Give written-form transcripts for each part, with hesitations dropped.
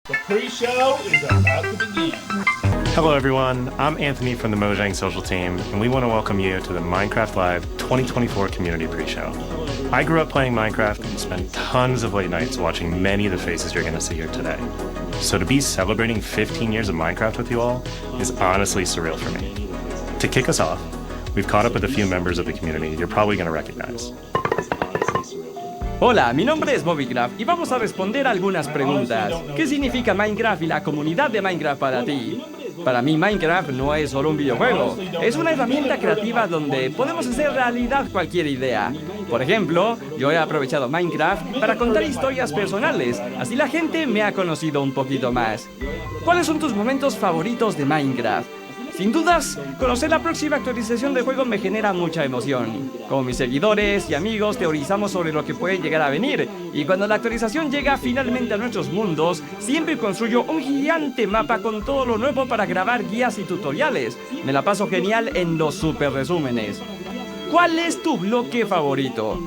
The pre-show is about to begin. Hello everyone, I'm Anthony from the Mojang Social Team, and we want to welcome you to the Minecraft Live 2024 Community Pre-Show. I grew up playing Minecraft and spent tons of late nights watching many of the faces you're going to see here today. So to be celebrating 15 years of Minecraft with you all is honestly surreal for me. To kick us off, we've caught up with a few members of the community you're probably going to recognize. Hola, mi nombre es Mobycraft y vamos a responder algunas preguntas. ¿Qué significa Minecraft y la comunidad de Minecraft para ti? Para mí Minecraft no es solo un videojuego, es una herramienta creativa donde podemos hacer realidad cualquier idea. Por ejemplo, yo he aprovechado Minecraft para contar historias personales, así la gente me ha conocido un poquito más. ¿Cuáles son tus momentos favoritos de Minecraft? Sin dudas, conocer la próxima actualización del juego me genera mucha emoción. Como mis seguidores y amigos teorizamos sobre lo que puede llegar a venir, y cuando la actualización llega finalmente a nuestros mundos, siempre construyo un gigante mapa con todo lo nuevo para grabar guías y tutoriales. Me la paso genial en los super resúmenes. ¿Cuál es tu bloque favorito?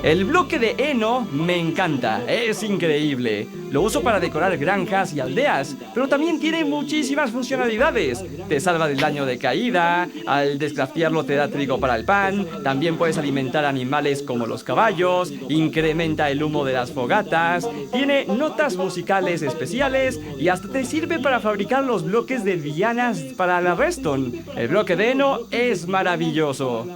El bloque de heno me encanta, es increíble. Lo uso para decorar granjas y aldeas, pero también tiene muchísimas funcionalidades. Te salva del daño de caída, al descraftearlo te da trigo para el pan, también puedes alimentar animales como los caballos, incrementa el humo de las fogatas, tiene notas musicales especiales y hasta te sirve para fabricar los bloques de villanas para la redstone. El bloque de heno es maravilloso.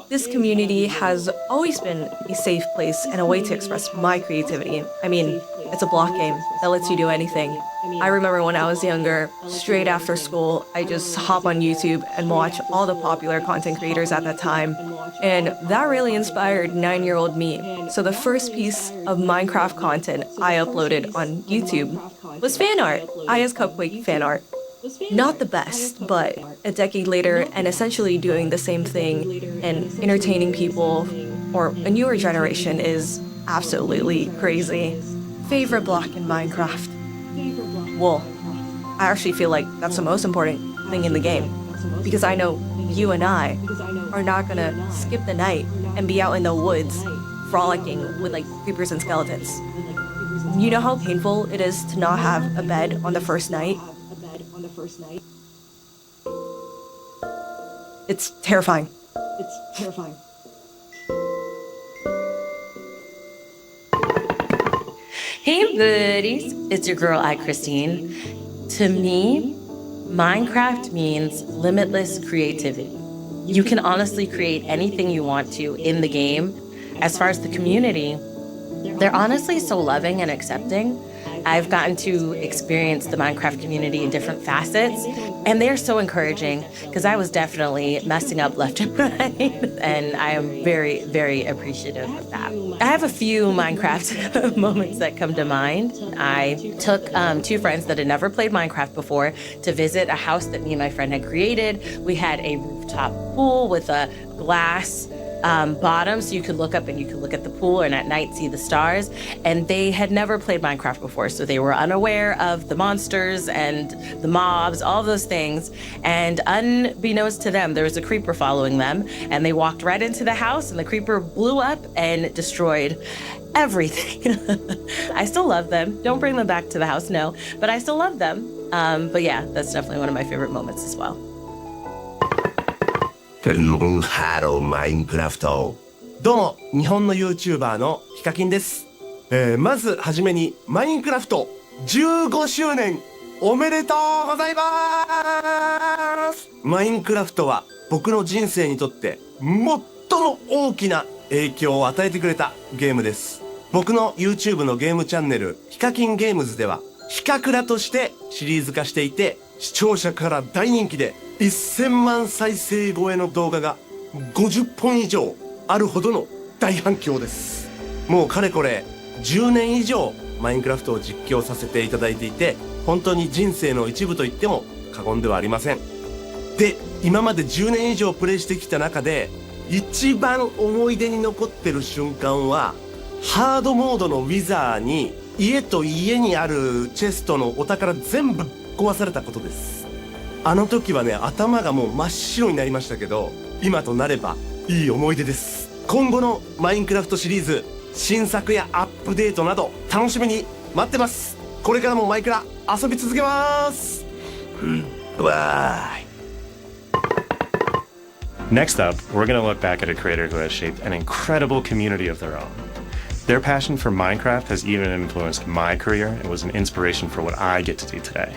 This community has always been a safe place and a way to express my creativity. I mean, it's a block game that lets you do anything. I remember when I was younger, straight after school, I just hop on YouTube and watch all the popular content creators at that time. And that really inspired 9-year-old me. So the first piece of Minecraft content I uploaded on YouTube was fan art, Aya's Cupquake fan art. Not the best, but a decade later and essentially doing the same thing and entertaining people or a newer generation is absolutely crazy. Favorite block in Minecraft? Well, I actually feel like that's the most important thing in the game because I know you and I are not gonna skip the night and be out in the woods frolicking with like creepers and skeletons. You know how painful it is to not have a bed on the first night? It's terrifying. Hey buddies, it's your girl iChristine. To me, Minecraft means limitless creativity. You can honestly create anything you want to in the game. As far as the community, they're honestly so loving and accepting. I've gotten to experience the Minecraft community in different facets, and they're so encouraging because I was definitely messing up left and right, and I am very, very appreciative of that. I have a few Minecraft moments that come to mind. I took 2 friends that had never played Minecraft before to visit a house that me and my friend had created. We had a rooftop pool with a glass bottom, so you could look up and you could look at the pool and at night see the stars. And they had never played Minecraft before, so they were unaware of the monsters and the mobs, all those things. And unbeknownst to them, there was a creeper following them, and they walked right into the house, and the creeper blew up and destroyed everything. I still love them. Don't bring them back to the house, no, but I still love them. But yeah, that's definitely one of my favorite moments as well. Hello, Minecraft. どうも、日本の YouTuber のヒカキンです。まずはじめに、マインクラフト15周年おめでとうございます。マインクラフトは僕の人生にとって最も大きな影響を与えてくれたゲームです。僕の YouTube のゲームチャンネル、ヒカキンゲームズでは、ヒカクラとしてシリーズ化していて、視聴者から大人気で、1000万再生超えの動画が50本以上あるほどの大反響です。もうかれこれ10年以上マインクラフトを実況させていただいていて、本当に人生の一部と言っても過言ではありません。で、今まで10年以上プレイしてきた中で一番思い出に残ってる瞬間は、ハードモードのウィザーに家と家にあるチェストのお宝全部壊されたことです。あの時はね、頭がもう真っ白になりましたけど、今となればいい思い出です。今後のマインクラフトシリーズ、新作やアップデートなど楽しみに待ってます。これからもマイクラ遊び続けます。わーい。 Next up, we're going to look back at a creator who has shaped an incredible community of their own. Their passion for Minecraft has even influenced my career and was an inspiration for what I get to do today.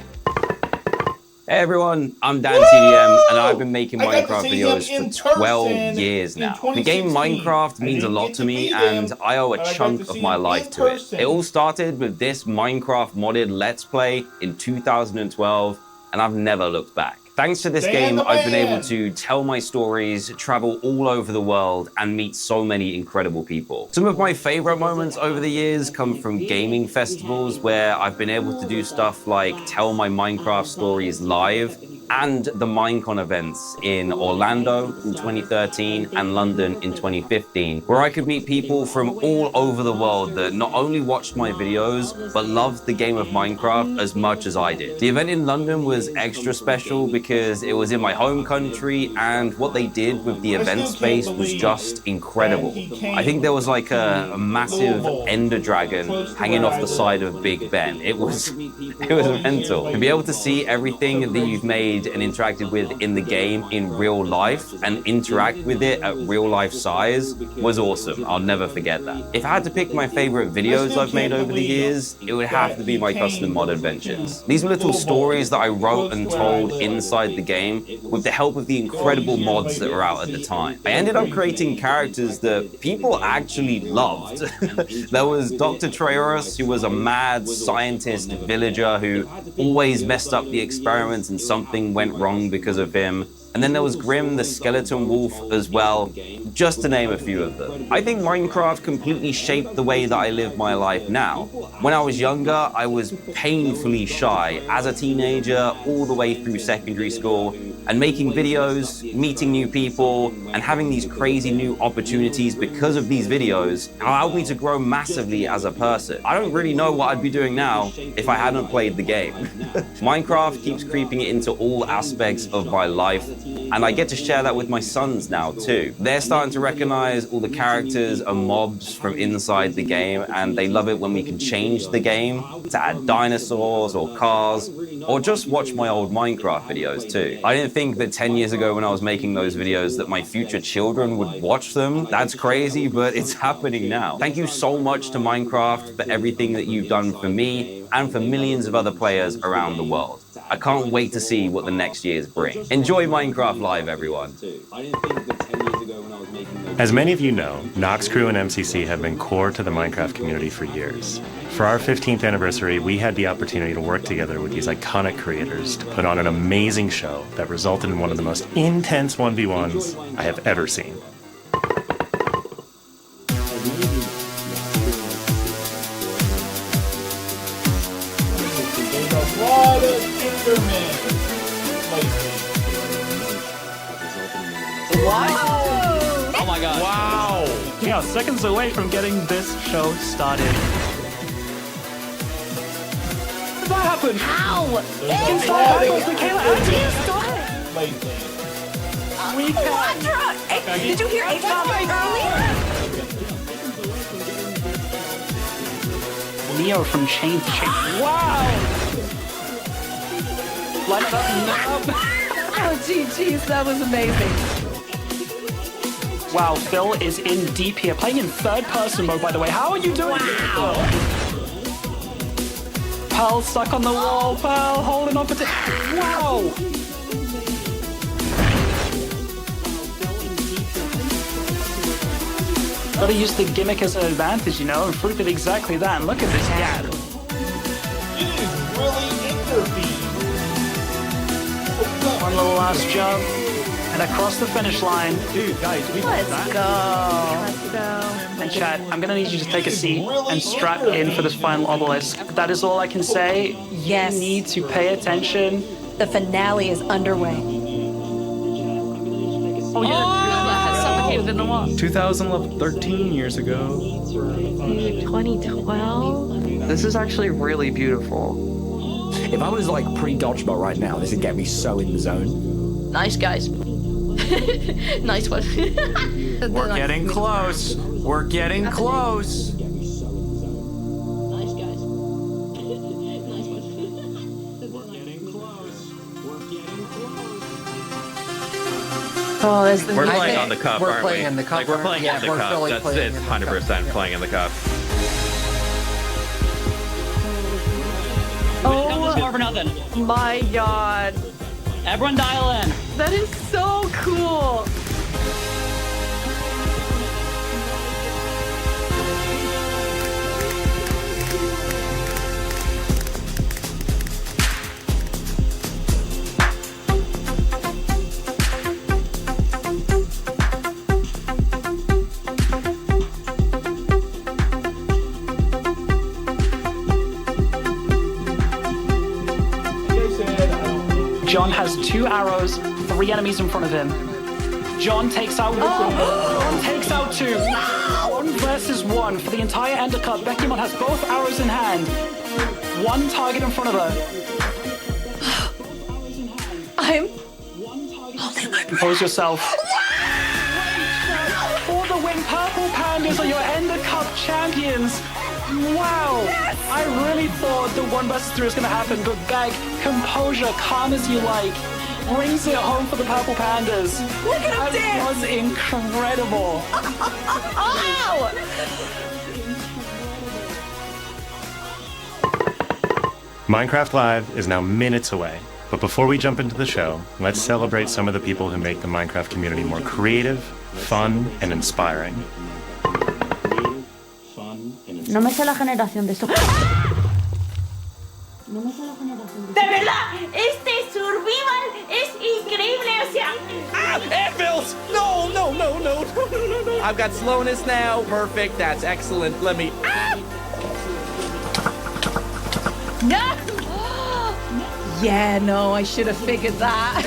Hey everyone, I'm Dan TDM and I've been making I got to Minecraft see videos him in for 12 person years in now. The game 2016. Minecraft means a I lot didn't to get me to meet him, and I owe but I a got chunk to of see my him life in to it. person. It all started with this Minecraft modded Let's Play in 2012 and I've never looked back. Thanks to this Dan game, the I've been man. able to tell my stories, travel all over the world, and meet so many incredible people. Some of my favorite moments over the years come from gaming festivals where I've been able to do stuff like tell my Minecraft stories live, and the Minecon events in Orlando in 2013 and London in 2015, where I could meet people from all over the world that not only watched my videos, but loved the game of Minecraft as much as I did. The event in London was extra special because it was in my home country, and what they did with the event space was just incredible. I think there was like a massive Ender Dragon hanging off the side of Big Ben. It was mental. To be able to see everything that you've made and interacted with in the game in real life and interact with it at real life size was awesome. I'll never forget that. If I had to pick my favorite videos I've made over the years, it would have to be my custom mod adventures. These were little stories that I wrote and told inside the game with the help of the incredible mods that were out at the time. I ended up creating characters that people actually loved. There was Dr. Trayaurus, who was a mad scientist villager who always messed up the experiments and something went wrong because of him. And then there was Grim the Skeleton Wolf as well, just to name a few of them. I think Minecraft completely shaped the way that I live my life now. When I was younger, I was painfully shy as a teenager all the way through secondary school, and making videos, meeting new people, and having these crazy new opportunities because of these videos allowed me to grow massively as a person. I don't really know what I'd be doing now if I hadn't played the game. Minecraft keeps creeping into all aspects of my life, and I get to share that with my sons now too. They're starting to recognize all the characters and mobs from inside the game, and they love it when we can change the game to add dinosaurs or cars, or just watch my old Minecraft videos too. I didn't think that 10 years ago when I was making those videos that my future children would watch them. That's crazy, but it's happening now. Thank you so much to Minecraft for everything that you've done for me and for millions of other players around the world. I can't wait to see what the next years bring. Enjoy Minecraft Live, everyone. As many of you know, Nox Crew and MCC have been core to the Minecraft community for years. For our 15th anniversary, we had the opportunity to work together with these iconic creators to put on an amazing show that resulted in one of the most intense 1v1s I have ever seen. There's a lot of Endermen lately. Oh my god. Wow! We are seconds away from getting this show started. What did that happen? How? Can start backwards, Michaela. Lately. We can. Did you hear H-Bomb earlier? Neo from Chain to Chain. Wow! Line it up. Oh, GG's, that was amazing. Wow, Phil is in deep here, playing in third-person mode, by the way. How are you doing? Wow! Pearl stuck on the wall. Pearl holding on for wow! Gotta use the gimmick as an advantage, you know, and Fruit did exactly that. And look at this gap. It is really Enderbeam. One little last jump, and across the finish line. Dude, guys, we Let's go. Let's go. And chat, I'm gonna need you to take a seat and strap in for this final obelisk. That is all I can say. Yes. You need to pay attention. The finale is underway. Oh yeah. 13 years ago. 2012? This is actually really beautiful. If I was like pre-dodgeball right now, this would get me so in the zone. Nice, guys. Nice one. We're getting close. We're getting close. Nice, guys. Oh, is the We're I playing think on the cuff, we're aren't playing we? in the cuff, Like, we're playing yeah, in the we're cuff. fully That's playing it's in the 100% cuff. playing in the cuff. Oh, more for nothing. my god. Everyone dial in. That is so cool. John has 2 arrows, 3 enemies in front of him. John takes out 1. John takes out 2. 1 versus 1 for the entire Ender Cup. Beckymon has both arrows in hand. 1 target in front of her. I'm Compose yourself. For the win, Purple Pandas are your Ender Cup champions. Wow! I really thought the 1 versus 3 was going to happen, but Beck, composure, calm as you like, brings it home for the Purple Pandas. Look at him dance! That was incredible. Ow! Minecraft Live is now minutes away, but before we jump into the show, let's celebrate some of the people who make the Minecraft community more creative, fun, and inspiring. No me sé la generación de esto. ¡De verdad! ¡Este survival es increíble! O sea... Anvils! No! I've got slowness now. Perfect. That's excellent. Let me... No! Yeah, no, I should have figured that.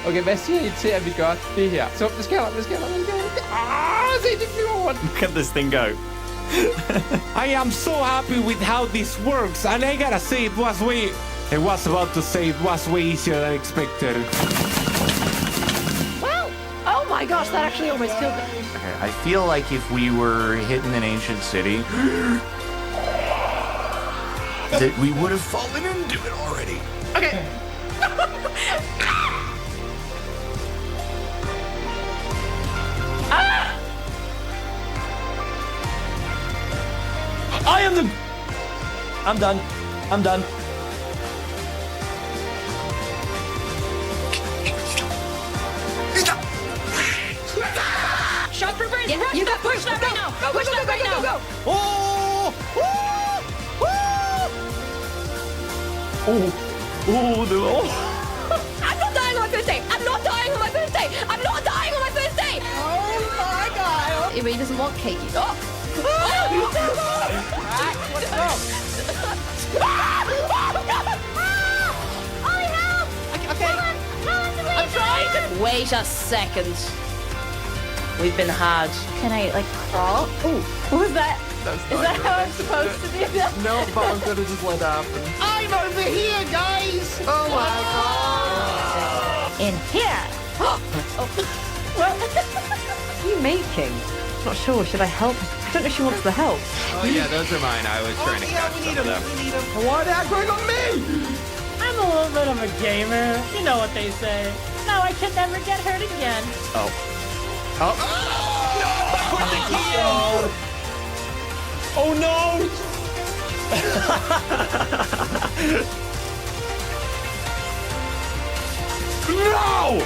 Okay, hvad siger I til, at vi gør det her? Så, det sker der. Se, det flyver rundt. Look at this thing go. I am so happy with how this works, and I gotta say it was way easier than expected. Well, oh my gosh, that actually almost killed me. Okay, I feel like if we were hitting an ancient city, that we would have fallen into it already. Okay. I am the... I'm done. Shot for Burns! Yeah, you got push that right now! Push that right now! Go! I'm not dying on my first day! I'm not dying on my first day! I'm not dying on my first day! Oh my god! He really doesn't want cake. Oh! Ollie, help! Okay. I'm trying to... Wait a second. We've been hard. Can I, like, crawl? Ooh. What was that? Is that how I'm supposed to do that? No, but I'm gonna just let it happen. I'm over here, guys! Oh my god! In here! What are you making? Not sure. Should I help? I don't know if she wants the help. Oh yeah, those are mine. I was trying to catch some of them. Why that going on me? I'm a little bit of a gamer. You know what they say. Now I can never get hurt again. Oh. Oh no! No!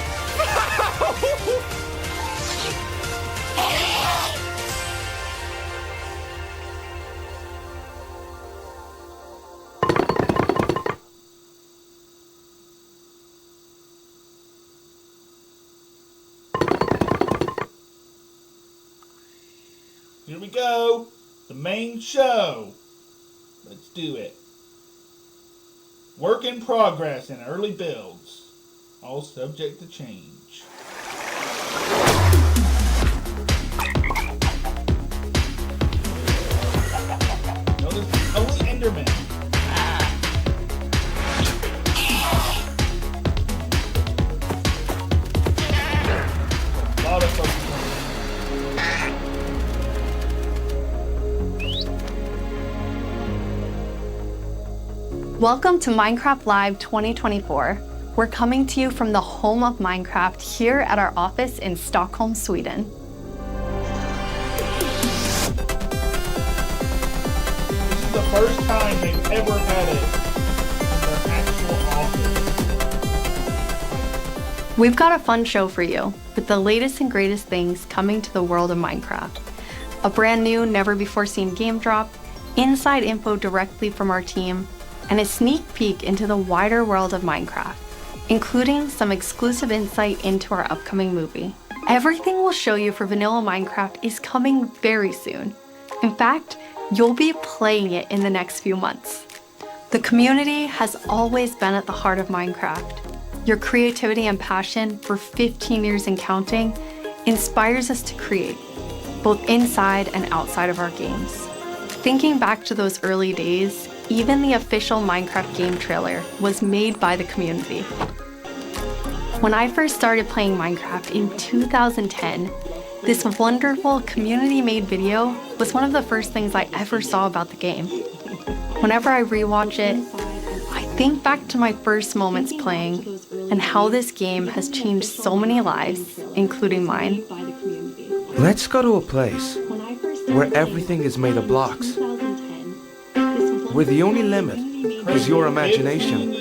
Here we go. The main show. Let's do it. Work in progress and early builds. All subject to change. Notice the Elite Enderman. A lot of focus. Welcome to Minecraft Live 2024. We're coming to you from the home of Minecraft here at our office in Stockholm, Sweden. This is the first time they've ever had it in their actual office. We've got a fun show for you with the latest and greatest things coming to the world of Minecraft. A brand new, never-before-seen game drop, inside info directly from our team, and a sneak peek into the wider world of Minecraft, including some exclusive insight into our upcoming movie. Everything we'll show you for vanilla Minecraft is coming very soon. In fact, you'll be playing it in the next few months. The community has always been at the heart of Minecraft. Your creativity and passion for 15 years and counting inspires us to create, both inside and outside of our games. Thinking back to those early days, even the official Minecraft game trailer was made by the community. When I first started playing Minecraft in 2010, this wonderful community-made video was one of the first things I ever saw about the game. Whenever I rewatch it, I think back to my first moments playing and how this game has changed so many lives, including mine. Let's go to a place where everything is made of blocks, where the only limit is your imagination.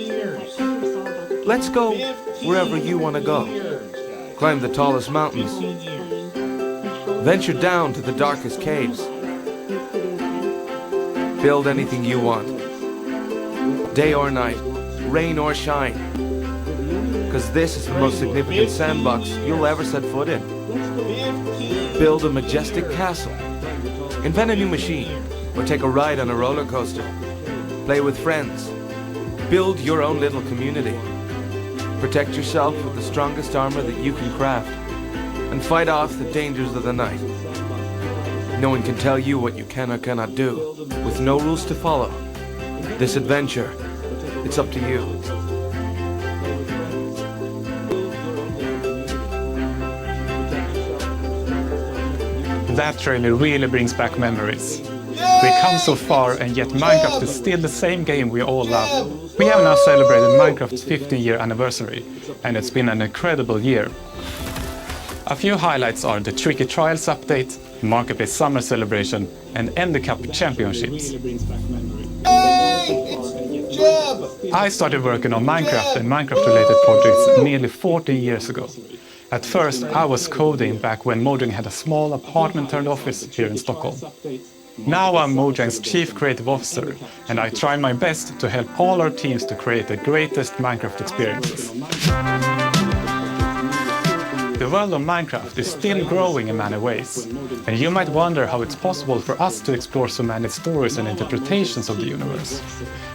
Let's go wherever you want to go. Climb the tallest mountains. Venture down to the darkest caves. Build anything you want. Day or night, rain or shine. Because this is the most significant sandbox you'll ever set foot in. Build a majestic castle. Invent a new machine, or take a ride on a roller coaster. Play with friends. Build your own little community. Protect yourself with the strongest armor that you can craft. And fight off the dangers of the night. No one can tell you what you can or cannot do, with no rules to follow. This adventure, it's up to you. That trailer really brings back memories. We come so far and yet Minecraft is still the same game we all love. We have now celebrated Minecraft's 15-year anniversary, and it's been an incredible year. A few highlights are the Tricky Trials update, Marketplace Summer Celebration, and Ender Cup Championships. I started working on Minecraft and Minecraft-related projects nearly 14 years ago. At first, I was coding back when Mojang had a small apartment-turned-office here in Stockholm. Now I'm Mojang's Chief Creative Officer, and I try my best to help all our teams to create the greatest Minecraft experiences. The world of Minecraft is still growing in many ways, and you might wonder how it's possible for us to explore so many stories and interpretations of the universe.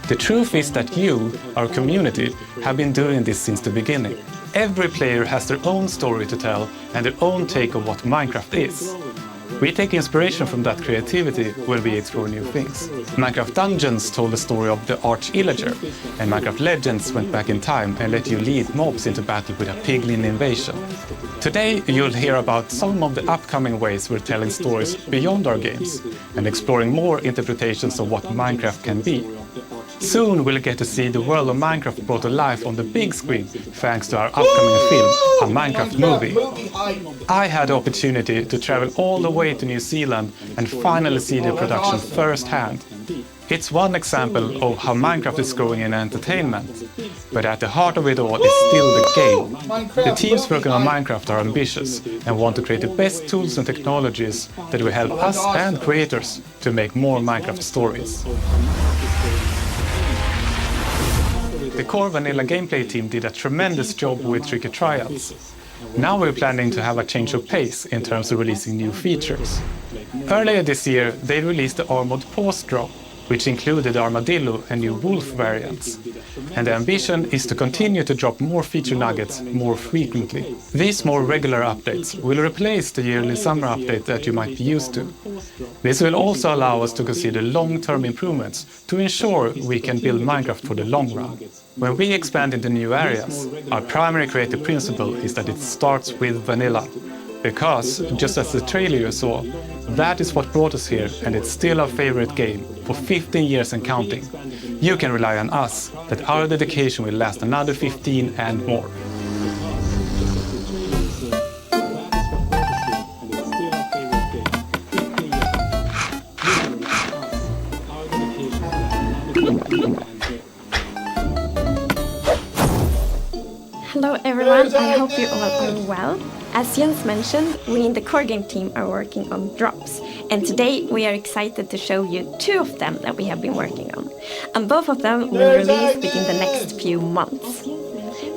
The truth is that you, our community, have been doing this since the beginning. Every player has their own story to tell and their own take of what Minecraft is. We take inspiration from that creativity when we explore new things. Minecraft Dungeons told the story of the Arch-Illager, and Minecraft Legends went back in time and let you lead mobs into battle with a piglin invasion. Today you'll hear about some of the upcoming ways we're telling stories beyond our games and exploring more interpretations of what Minecraft can be. Soon we'll get to see the world of Minecraft brought to life on the big screen thanks to our upcoming film, a Minecraft movie. I had the opportunity to travel all the way to New Zealand and finally see the production firsthand. It's one example of how Minecraft is growing in entertainment, but at the heart of it all is still the game. The teams working on Minecraft are ambitious and want to create the best tools and technologies that will help us and creators to make more Minecraft stories. The core vanilla gameplay team did a tremendous job with Tricky Trials. Now we're planning to have a change of pace in terms of releasing new features. Earlier this year, they released the Armored Paws drop, which included Armadillo and new Wolf variants. And the ambition is to continue to drop more feature nuggets more frequently. These more regular updates will replace the yearly summer update that you might be used to. This will also allow us to consider long-term improvements to ensure we can build Minecraft for the long run. When we expand into new areas, our primary creative principle is that it starts with vanilla. Because, just as the trailer you saw, that is what brought us here, and it's still our favorite game, for 15 years and counting. You can rely on us, that our dedication will last another 15 and more. Hello everyone, I hope you all are well. As Jens mentioned, we in the core game team are working on drops, and today we are excited to show you 2 of them that we have been working on. And both of them will release within the next few months.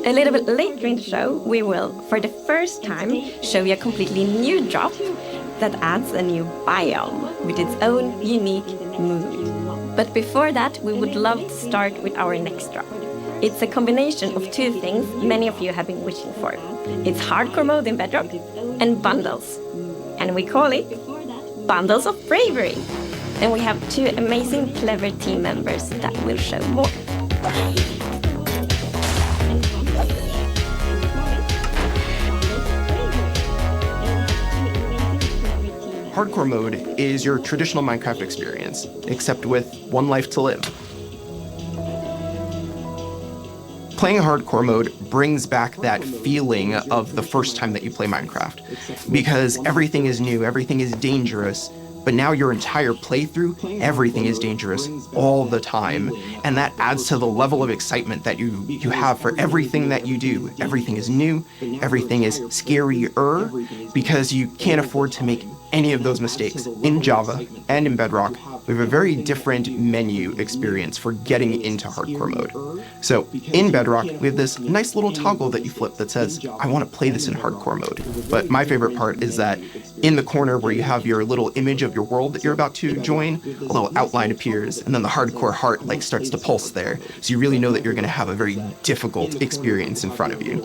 A little bit later in the show, we will, for the first time, show you a completely new drop that adds a new biome with its own unique mood. But before that, we would love to start with our next drop. It's a combination of 2 things many of you have been wishing for. It's hardcore mode in Bedrock and bundles. And we call it Bundles of Bravery. And we have 2 amazing, clever team members that will show more. Hardcore mode is your traditional Minecraft experience, except with 1 life to live. Playing hardcore mode brings back that feeling of the first time that you play Minecraft, because everything is new, everything is dangerous, but now your entire playthrough, everything is dangerous all the time, and that adds to the level of excitement that you have for everything that you do. Everything is new, everything is scarier, because you can't afford to make any of those mistakes. In Java and in Bedrock, we have a very different menu experience for getting into hardcore mode. So in Bedrock, we have this nice little toggle that you flip that says, I want to play this in hardcore mode. But my favorite part is that in the corner where you have your little image of your world that you're about to join, a little outline appears, and then the hardcore heart starts to pulse there. So you really know that you're going to have a very difficult experience in front of you.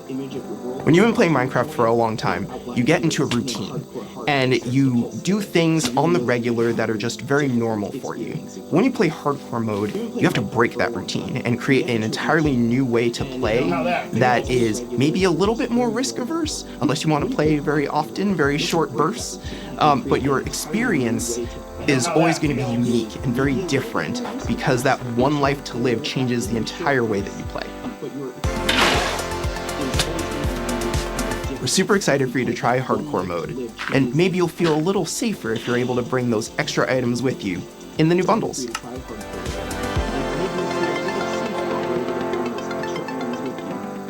When you've been playing Minecraft for a long time, you get into a routine, and you do things on the regular that are just very normal for you. When you play hardcore mode, you have to break that routine and create an entirely new way to play that is maybe a little bit more risk-averse, unless you want to play very often, very short bursts, but your experience is always going to be unique and very different because that 1 life to live changes the entire way that you play. We're super excited for you to try hardcore mode, and maybe you'll feel a little safer if you're able to bring those extra items with you in the new bundles.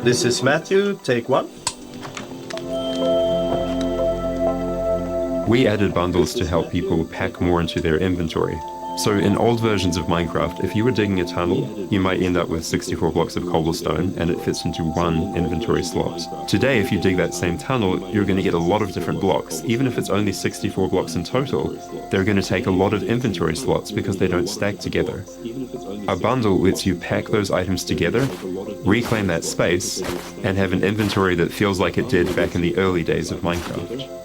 This is Matthew, take 1. We added bundles to help people pack more into their inventory. So in old versions of Minecraft, if you were digging a tunnel, you might end up with 64 blocks of cobblestone and it fits into 1 inventory slot. Today, if you dig that same tunnel, you're going to get a lot of different blocks. Even if it's only 64 blocks in total, they're going to take a lot of inventory slots because they don't stack together. A bundle lets you pack those items together, reclaim that space, and have an inventory that feels like it did back in the early days of Minecraft.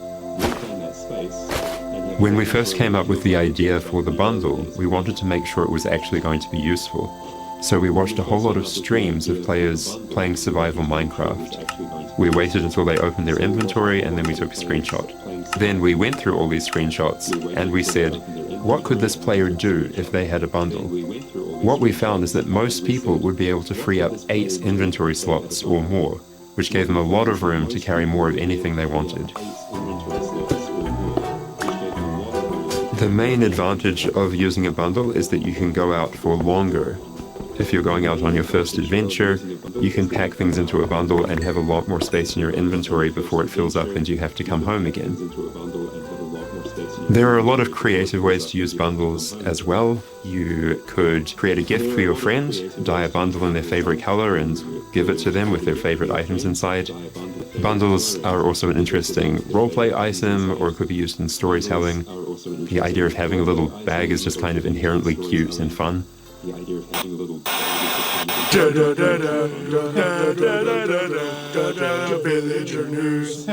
When we first came up with the idea for the bundle, we wanted to make sure it was actually going to be useful. So we watched a whole lot of streams of players playing survival Minecraft. We waited until they opened their inventory and then we took a screenshot. Then we went through all these screenshots and we said, what could this player do if they had a bundle? What we found is that most people would be able to free up 8 inventory slots or more, which gave them a lot of room to carry more of anything they wanted. The main advantage of using a bundle is that you can go out for longer. If you're going out on your first adventure, you can pack things into a bundle and have a lot more space in your inventory before it fills up and you have to come home again. There are a lot of creative ways to use bundles as well. You could create a gift for your friend, dye a bundle in their favorite color and give it to them with their favorite items inside. Bundles are also an interesting roleplay item, or it could be used in storytelling. The idea of having a little bag is just kind of inherently cute and fun. Villager news.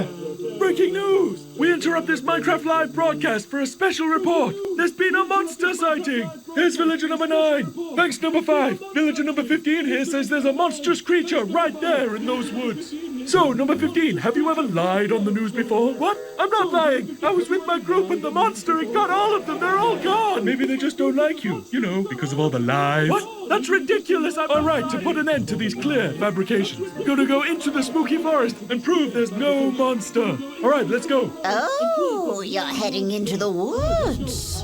Breaking news! We interrupt this Minecraft Live broadcast for a special report. There's been a monster sighting. Here's villager number 9. Thanks, number 5. Villager number 15 here says there's a monstrous creature right there in those woods. So, number 15, have you ever lied on the news before? What? I'm not lying. I was with my group and the monster, it got all of them. They're all gone. Maybe they just don't like you. You know, because of all the lies. What? That's ridiculous. All right, to put an end to these clear fabrications, gonna go into the spooky forest and prove there's no monster. All right, let's go. Oh, you're heading into the woods.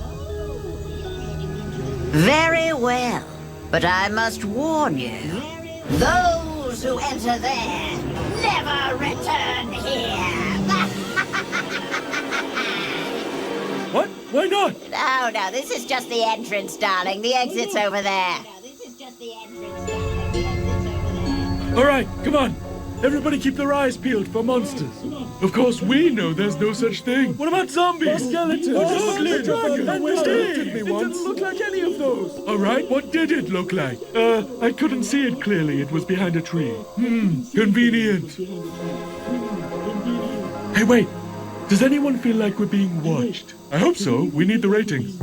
Very well, but I must warn you, those who enter there never return here. What? Why not? Oh, no, this is just the entrance, darling. The exit's over there. All right, come on. Everybody keep their eyes peeled for monsters. Of course, we know there's no such thing. What about zombies, skeletons, goblins, dragons? It didn't look like any of those. All right, what did it look like? I couldn't see it clearly. It was behind a tree. Convenient. Hey, wait. Does anyone feel like we're being watched? I hope so. We need the ratings.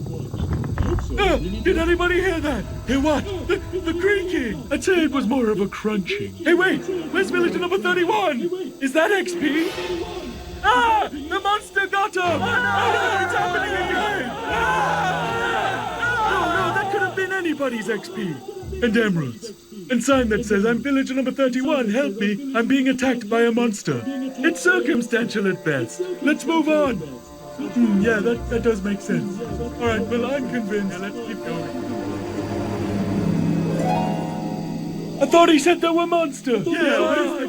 Did anybody hear that? Hear what? The creaking. I'd say it was more of a crunching. Hey, wait. Where's villager number 31? Is that XP? Ah! The monster got him! Oh, no! It's happening again! No, that could have been anybody's XP. And emeralds. And sign that says, I'm villager number 31, help me. I'm being attacked by a monster. It's circumstantial at best. Let's move on. Yeah, that does make sense. All right, well, I'm convinced. Let's keep going. I thought he said there were monsters. Yeah,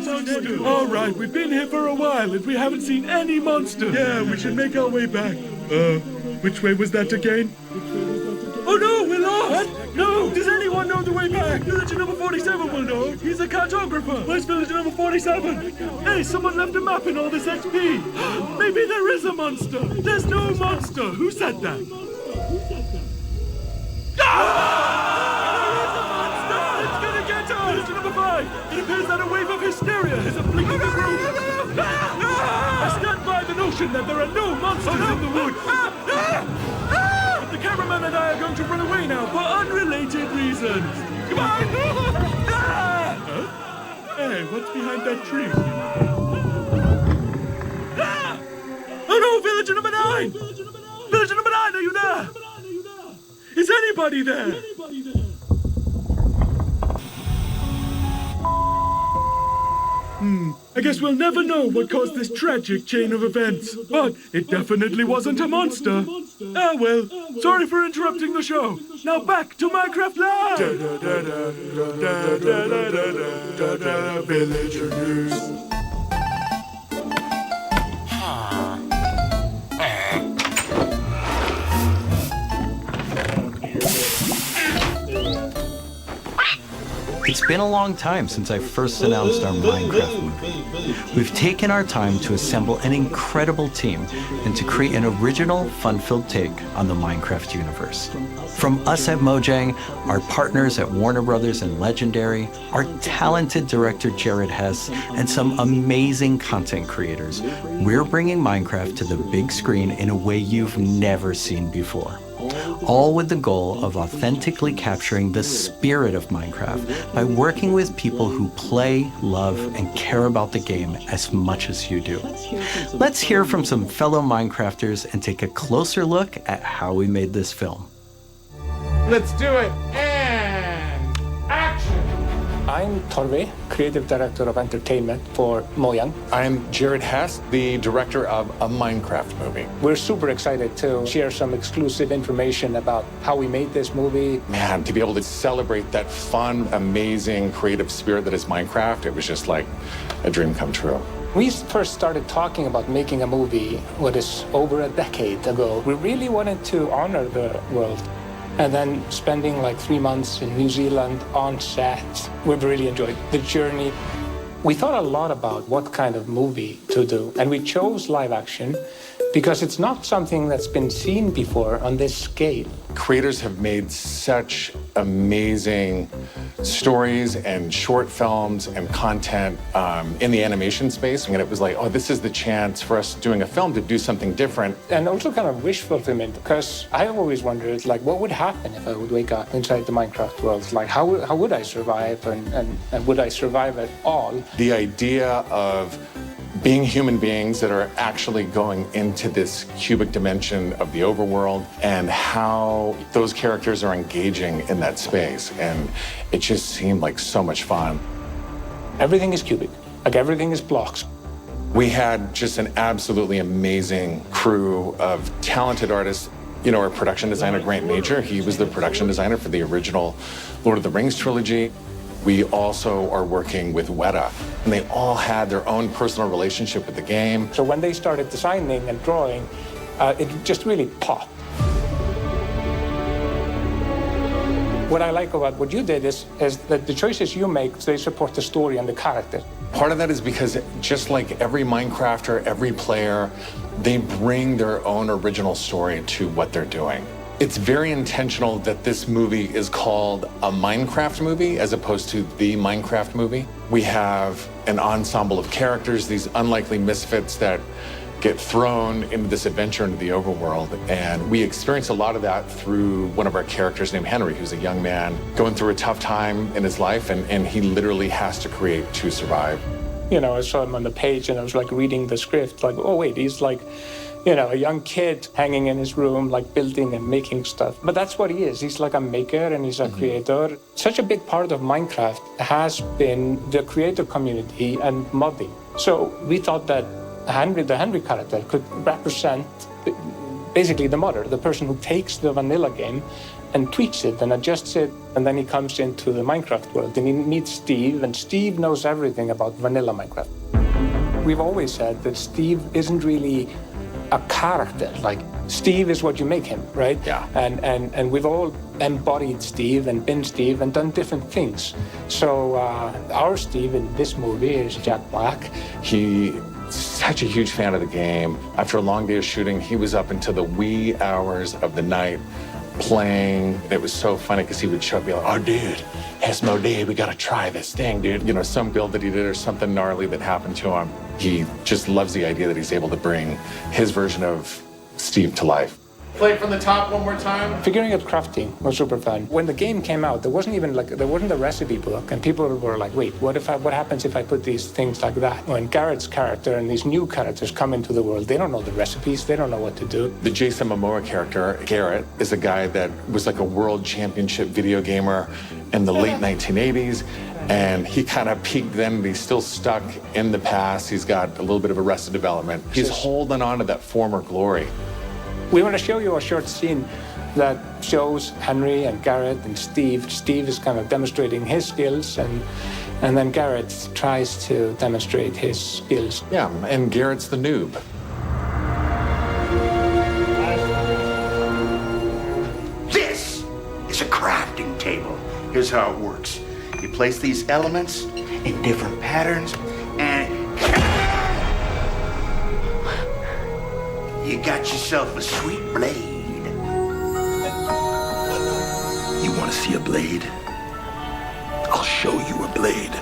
monster. All right, we've been here for a while and we haven't seen any monster. Yeah, we should make our way back. Which way was that again? Oh no, we're lost! What? No! Does anyone know the way back? Villager number 47 will know. He's a cartographer. Where's villager number 47? Hey, someone left a map in all this XP. Maybe there is a monster. There's no monster. Who said that? It's gonna get us! Villager number 5. It appears that a wave of hysteria is afflicting the group. I stand by the notion that there are no monsters in the woods. The cameraman and I are going to run away now for unrelated reasons. Come on! Hey, what's behind that tree? Oh no, villager number 9! Villager number 9, are you there? Is anybody there? I guess we'll never know what caused this tragic chain of events, but it definitely wasn't a monster. Ah well, sorry for interrupting the show. Now back to Minecraft Live! Villager news. It's been a long time since I first announced our Minecraft movie. We've taken our time to assemble an incredible team and to create an original, fun-filled take on the Minecraft universe. From us at Mojang, our partners at Warner Brothers and Legendary, our talented director Jared Hess, and some amazing content creators, we're bringing Minecraft to the big screen in a way you've never seen before. All with the goal of authentically capturing the spirit of Minecraft by working with people who play, love, and care about the game as much as you do. Let's hear from some fellow Minecrafters and take a closer look at how we made this film. Let's do it, and action! I'm Torve, Creative Director of Entertainment for Mojang. I'm Jared Hess, the director of a Minecraft movie. We're super excited to share some exclusive information about how we made this movie. Man, to be able to celebrate that fun, amazing, creative spirit that is Minecraft, it was just like a dream come true. We first started talking about making a movie, what is over a decade ago. We really wanted to honor the world. And then spending like 3 months in New Zealand on set, we've really enjoyed the journey. We thought a lot about what kind of movie to do, and we chose live action because it's not something that's been seen before on this scale. Creators have made such amazing stories and short films and content in the animation space, and it was like, oh, this is the chance for us doing a film to do something different. And also kind of wish fulfillment, because I always wondered, like, what would happen if I would wake up inside the Minecraft world? Like, how would I survive, and would I survive at all? The idea of being human beings that are actually going into this cubic dimension of the overworld and how those characters are engaging in that space. And it just seemed like so much fun. Everything is cubic, like everything is blocks. We had just an absolutely amazing crew of talented artists. You know, our production designer, Grant Major, he was the production designer for the original Lord of the Rings trilogy. We also are working with Weta, and they all had their own personal relationship with the game. So when they started designing and drawing, it just really popped. What I like about what you did is that the choices you make, they support the story and the character. Part of that is because just like every Minecrafter, every player, they bring their own original story to what they're doing. It's very intentional that this movie is called a Minecraft movie as opposed to the Minecraft movie. We have an ensemble of characters, these unlikely misfits that get thrown into this adventure into the overworld. And we experience a lot of that through one of our characters named Henry, who's a young man going through a tough time in his life, and he literally has to create to survive. You know, I saw him on the page and I was like reading the script, like, oh wait, he's like, you know, a young kid hanging in his room, like building and making stuff. But that's what he is. He's like a maker and he's a creator. Such a big part of Minecraft has been the creator community and modding. So we thought that Henry, the Henry character, could represent basically the modder, the person who takes the vanilla game and tweaks it and adjusts it, and then he comes into the Minecraft world and he meets Steve, and Steve knows everything about vanilla Minecraft. We've always said that Steve isn't really a character. Like, Steve is what you make him, right? Yeah. And we've all embodied Steve and been Steve and done different things. So our Steve in this movie is Jack Black. He's such a huge fan of the game. After a long day of shooting, he was up until the wee hours of the night playing. It was so funny because he would show up and be like, oh, dude, Asmodee, we got to try this thing, dude. You know, some build that he did or something gnarly that happened to him. He just loves the idea that he's able to bring his version of Steve to life. Play it from the top one more time. Figuring out crafting was super fun. When the game came out, there wasn't a recipe book, and people were like, wait, what happens if I put these things like that? When Garrett's character and these new characters come into the world, they don't know the recipes, they don't know what to do. The Jason Momoa character, Garrett, is a guy that was like a world championship video gamer in the late 1980s. And he kind of peaked then, but he's still stuck in the past. He's got a little bit of Arrested Development. He's holding on to that former glory. We want to show you a short scene that shows Henry and Garrett and Steve. Steve is kind of demonstrating his skills, and then Garrett tries to demonstrate his skills. Yeah, and Garrett's the noob. This is a crafting table. Here's how it works. You place these elements in different patterns, and you got yourself a sweet blade. You want to see a blade? I'll show you a blade.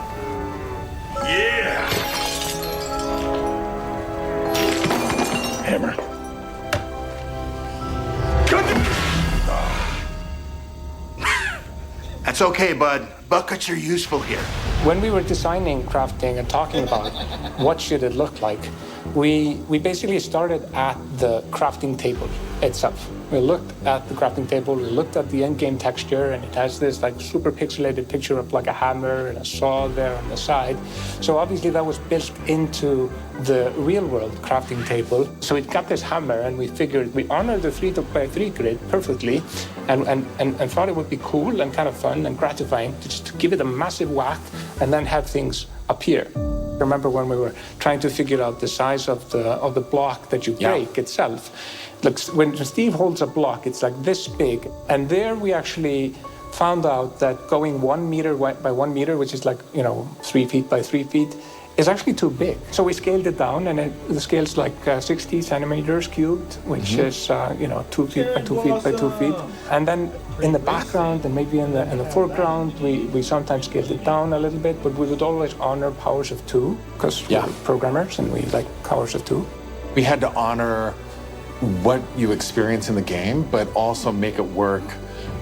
Yeah! Hammer. That's okay, bud. Buckets are useful here. When we were designing crafting and talking about what should it look like, we basically started at the crafting table itself. We looked at the crafting table, we looked at the end-game texture, and it has this like super pixelated picture of like a hammer and a saw there on the side. So obviously that was built into the real-world crafting table. So it got this hammer, and we figured we honored the 3x3 grid perfectly, and thought it would be cool and kind of fun and gratifying to just give it a massive whack and then have things appear. remember when we were trying to figure out the size of the block that you break itself. Like when Steve holds a block, it's like this big. And there we actually found out that going 1 meter by 1 meter, which is like, 3 feet by 3 feet, is actually too big. So we scaled it down, and the scale's like 60 centimeters cubed, which is 2 feet by 2 feet by 2 feet. And then in the background and maybe in the foreground, we sometimes scaled it down a little bit, but we would always honor powers of 2 because we're programmers and we like powers of 2. We had to honor what you experience in the game, but also make it work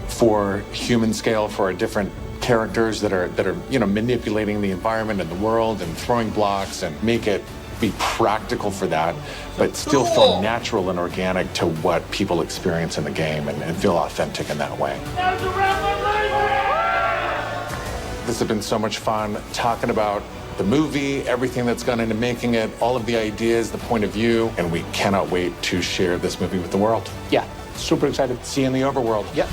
for human scale for our different characters that are manipulating the environment and the world and throwing blocks, and make it be practical for that, but still feel natural and organic to what people experience in the game and feel authentic in that way. This has been so much fun talking about the movie, everything that's gone into making it, all of the ideas, the point of view, and we cannot wait to share this movie with the world. Yeah, super excited. See you in the overworld. Yeah.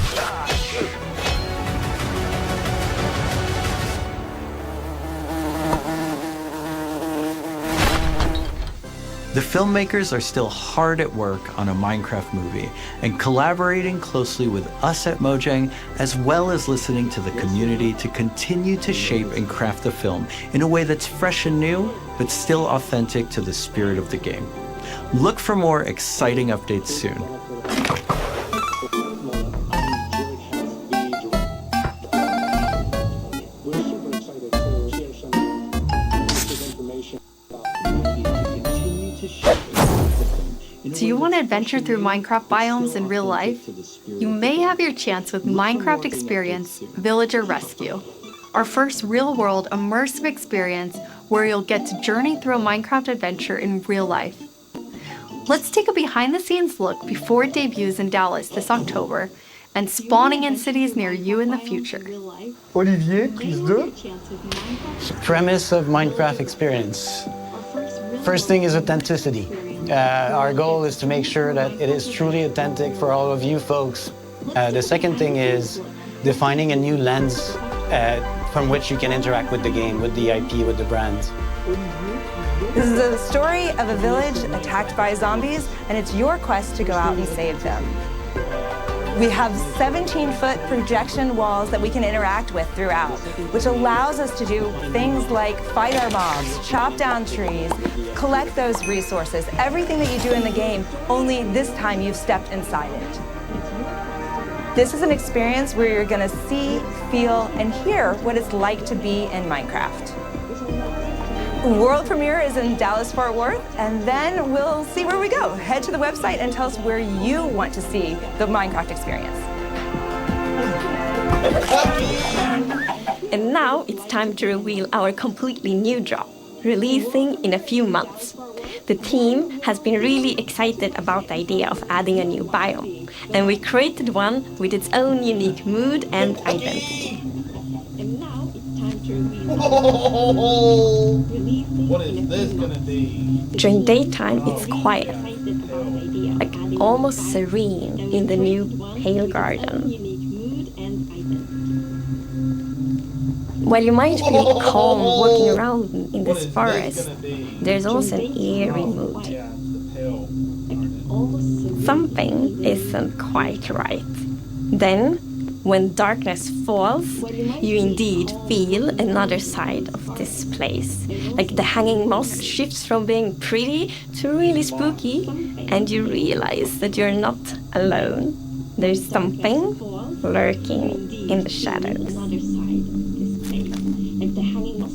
The filmmakers are still hard at work on a Minecraft movie and collaborating closely with us at Mojang, as well as listening to the community to continue to shape and craft the film in a way that's fresh and new, but still authentic to the spirit of the game. Look for more exciting updates soon. Do you want to adventure through Minecraft biomes in real life? You may have your chance with Minecraft Experience Villager Rescue, our first real-world immersive experience where you'll get to journey through a Minecraft adventure in real life. Let's take a behind-the-scenes look before it debuts in Dallas this October and spawning in cities near you in the future. Olivier, prise 2. Premise of Minecraft Experience. First thing is authenticity. Our goal is to make sure that it is truly authentic for all of you folks. The second thing is defining a new lens from which you can interact with the game, with the IP, with the brand. This is a story of a village attacked by zombies, and it's your quest to go out and save them. We have 17-foot projection walls that we can interact with throughout, which allows us to do things like fight our mobs, chop down trees, collect those resources, everything that you do in the game, only this time you've stepped inside it. This is an experience where you're going to see, feel, and hear what it's like to be in Minecraft. World premiere is in Dallas-Fort Worth, and then we'll see where we go. Head to the website and tell us where you want to see the Minecraft experience. And now it's time to reveal our completely new drop, releasing in a few months. The team has been really excited about the idea of adding a new biome, and we created one with its own unique mood and identity. What is this gonna be? During daytime, it's quiet, like almost serene in the new Pale Garden. While you might feel calm walking around in this forest, there's also an eerie mood. Something isn't quite right. Then, when darkness falls, you indeed feel another side of this place. Like the hanging moss shifts from being pretty to really spooky, and you realize that you're not alone. There's something lurking in the shadows.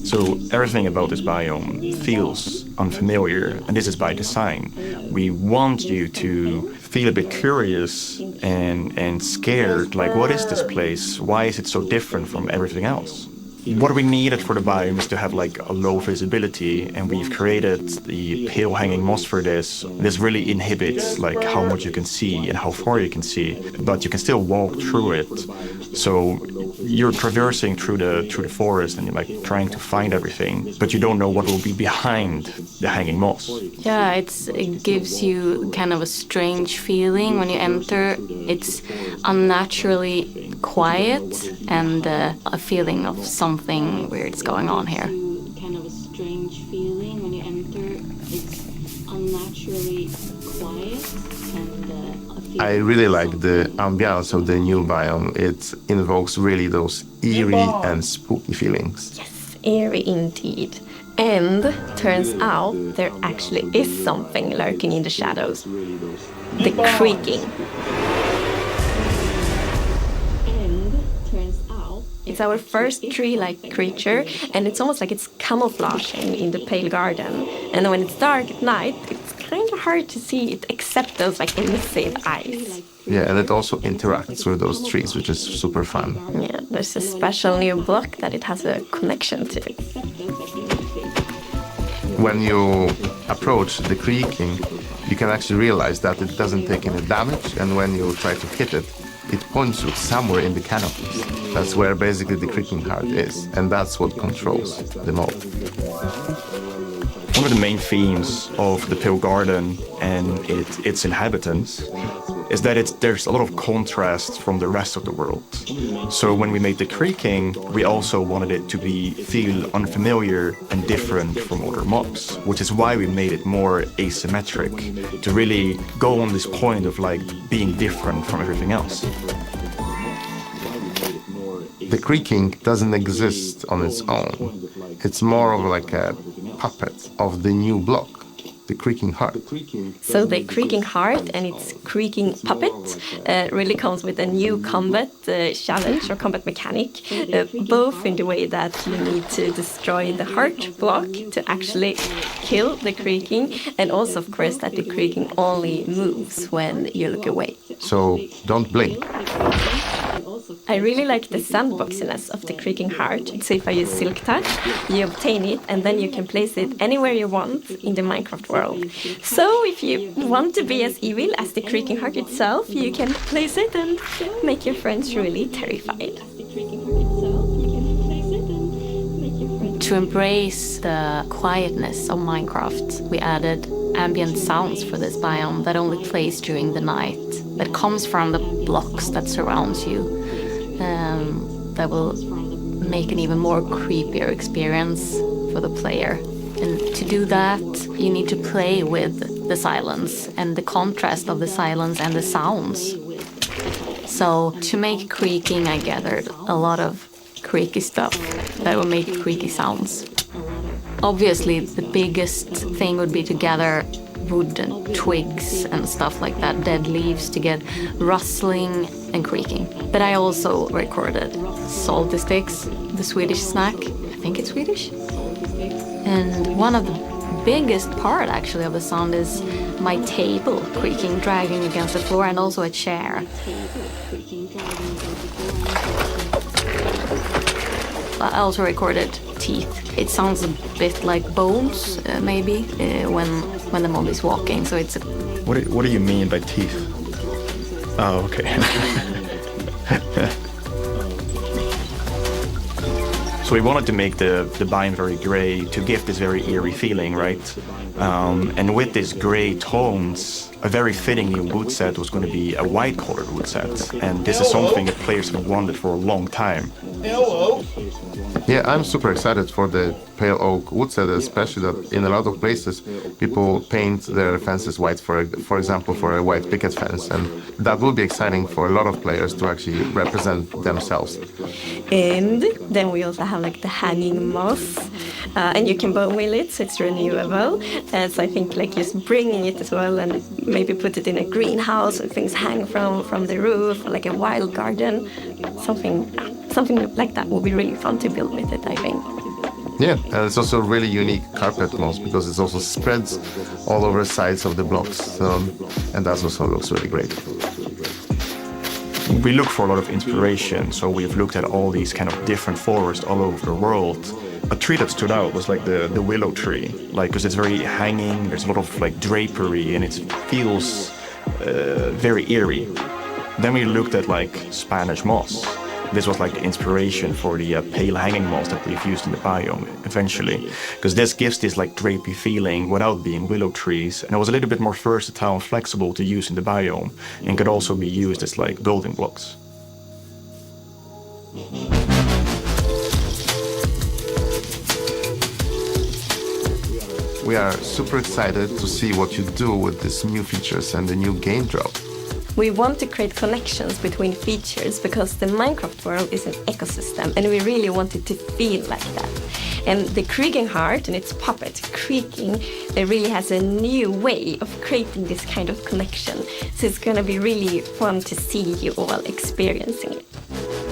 So everything about this biome feels unfamiliar, and this is by design. We want you to feel a bit curious and scared, like what is this place? Why is it so different from everything else? What we needed for the biome is to have like a low visibility, and we've created the pale hanging moss for this. This really inhibits like how much you can see and how far you can see, but you can still walk through it. So you're traversing through the forest and you're like trying to find everything, but you don't know what will be behind the hanging moss. Yeah, it gives you kind of a strange feeling when you enter. It's unnaturally quiet and a feeling of something weird's going on here. Kind of a strange feeling. unnaturally quiet and I really like the ambiance of the new biome. It invokes really those eerie and spooky feelings. Eerie indeed. And turns out there actually is something lurking in the shadows. The creaking. It's our first tree-like creature, and it's almost like it's camouflaging in the pale garden. And when it's dark at night, it's kind of hard to see it except those like emissive eyes. Yeah, and it also interacts with those trees, which is super fun. Yeah, there's a special new block that it has a connection to. When you approach the creaking, you can actually realize that it doesn't take any damage, and when you try to hit it, it points you somewhere in the canopies. That's where basically the creaking heart is, and that's what controls the mold. One of the main themes of the Pale Garden and its inhabitants is that there's a lot of contrast from the rest of the world. So when we made the creaking, we also wanted it to feel unfamiliar and different from other mobs, which is why we made it more asymmetric, to really go on this point of like being different from everything else. The creaking doesn't exist on its own. It's more of like a puppet of the new block, the creaking heart. So the creaking heart and its creaking puppet really comes with a new combat challenge or combat mechanic, both in the way that you need to destroy the heart block to actually kill the creaking, and also of course that the creaking only moves when you look away. So don't blink. I really like the sandboxiness of the creaking heart. So if I use Silk Touch, you obtain it and then you can place it anywhere you want in the Minecraft world. So if you want to be as evil as the creaking heart itself, you can place it and make your friends really terrified. To embrace the quietness of Minecraft, we added ambient sounds for this biome that only plays during the night, that comes from the blocks that surround you, that will make an even more creepier experience for the player. And to do that, you need to play with the silence and the contrast of the silence and the sounds. So to make creaking, I gathered a lot of creaky stuff that will make creaky sounds. Obviously, the biggest thing would be to gather wood and twigs and stuff like that, dead leaves, to get rustling and creaking. But I also recorded salty sticks, the Swedish snack. I think it's Swedish. And one of the biggest part actually of the sound is my table creaking, dragging against the floor, and also a chair. I also recorded teeth. It sounds a bit like bones, maybe, when the mob is walking. So it's. What do you mean by teeth? Oh, okay. So we wanted to make the biome very gray to give this very eerie feeling, right? And with these gray tones, a very fitting new wood set was going to be a white-colored wood set. And this is something that players have wanted for a long time. Hello. Yeah, I'm super excited for the pale oak wood set, especially that in a lot of places people paint their fences white, for example, for a white picket fence, and that will be exciting for a lot of players to actually represent themselves. And then we also have like the hanging moss, and you can bone wheel it, so it's renewable. So I think like just bringing it as well, and maybe put it in a greenhouse where things hang from the roof, like a wild garden, something like that would be really fun to build with it, I think. Yeah, and it's also a really unique carpet moss because it also spreads all over the sides of the blocks, and that also looks really great. We look for a lot of inspiration, so we've looked at all these kind of different forests all over the world. A tree that stood out was like the willow tree, like because it's very hanging, there's a lot of like drapery, and it feels very eerie. Then we looked at like Spanish moss. This was like the inspiration for the pale hanging moss that we've used in the biome eventually, because this gives this like drapey feeling without being willow trees, and it was a little bit more versatile and flexible to use in the biome, and could also be used as like building blocks. We are super excited to see what you do with these new features and the new game drop. We want to create connections between features because the Minecraft world is an ecosystem and we really want it to feel like that. And the Krieking Heart and its puppet, Creaking, it really has a new way of creating this kind of connection. So it's going to be really fun to see you all experiencing it.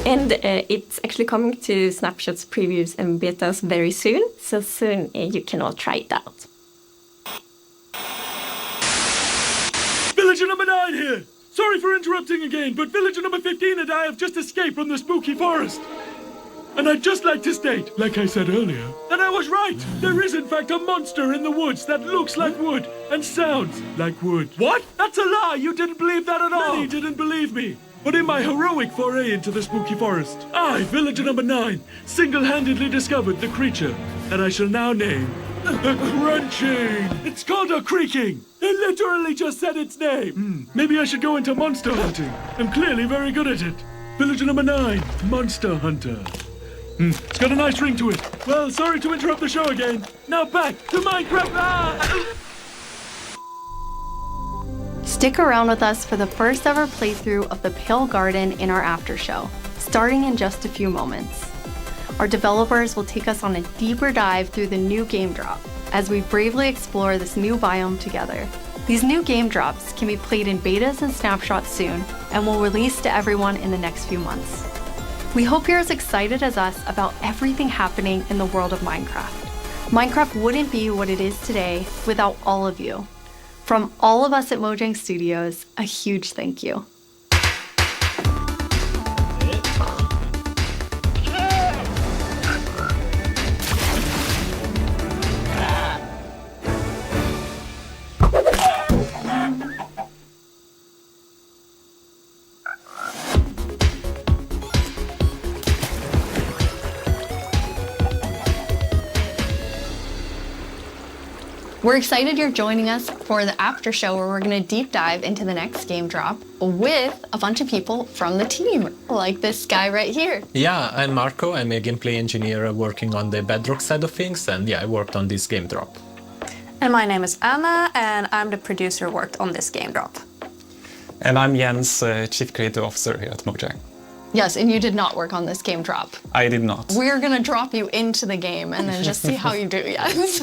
And it's actually coming to Snapshots, previews and betas very soon. So soon you can all try it out. Villager number 9 here! Sorry for interrupting again, but villager number 15 and I have just escaped from the spooky forest. And I'd just like to state, like I said earlier, that I was right. There is in fact a monster in the woods that looks like wood and sounds like wood. What? That's a lie! You didn't believe that at all! Many didn't believe me. But in my heroic foray into the spooky forest, I, villager number 9, single-handedly discovered the creature that I shall now name the Crunching. It's called a Creaking. It literally just said its name. Maybe I should go into monster hunting. I'm clearly very good at it. Villager number 9, Monster Hunter. It's got a nice ring to it. Well, sorry to interrupt the show again. Now back to Minecraft. Stick around with us for the first ever playthrough of the Pale Garden in our after show, starting in just a few moments. Our developers will take us on a deeper dive through the new game drop as we bravely explore this new biome together. These new game drops can be played in betas and snapshots soon and will release to everyone in the next few months. We hope you're as excited as us about everything happening in the world of Minecraft. Minecraft wouldn't be what it is today without all of you. From all of us at Mojang Studios, a huge thank you. We're excited you're joining us for the after show where we're going to deep dive into the next game drop with a bunch of people from the team, like this guy right here. Yeah, I'm Marco. I'm a gameplay engineer working on the Bedrock side of things, and yeah, I worked on this game drop. And my name is Anna, and I'm the producer who worked on this game drop. And I'm Jens, Chief Creative Officer here at Mojang. Yes, and you did not work on this game drop. I did not. We're going to drop you into the game and then just see how you do, yes.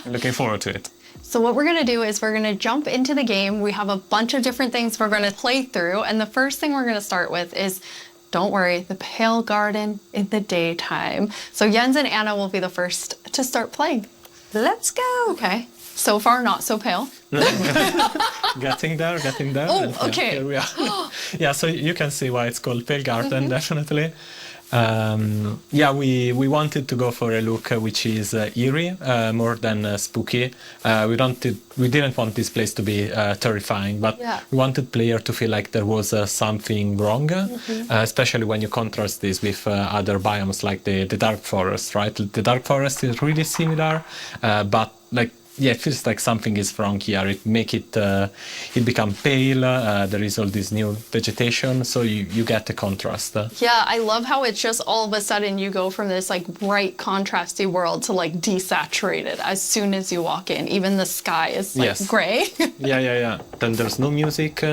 Looking forward to it. So what we're going to do is we're going to jump into the game. We have a bunch of different things we're going to play through. And the first thing we're going to start with is, don't worry, the Pale Garden in the daytime. So Jens and Anna will be the first to start playing. Let's go. Okay. So far, not so pale. Getting there. Oh, okay. Yeah, here we are. Yeah, so you can see why it's called Pale Garden, definitely. Yeah, we wanted to go for a look which is eerie, more than spooky. We didn't want this place to be terrifying, but we wanted player to feel like there was something wrong, especially when you contrast this with other biomes like the Dark Forest, right? The Dark Forest is really similar, but like, yeah, it feels like something is wrong here. It become pale. There is all this new vegetation, so you get the contrast. Yeah, I love how it's just all of a sudden you go from this like bright, contrasty world to like desaturated as soon as you walk in. Even the sky is like gray. Yeah. Then there's no music.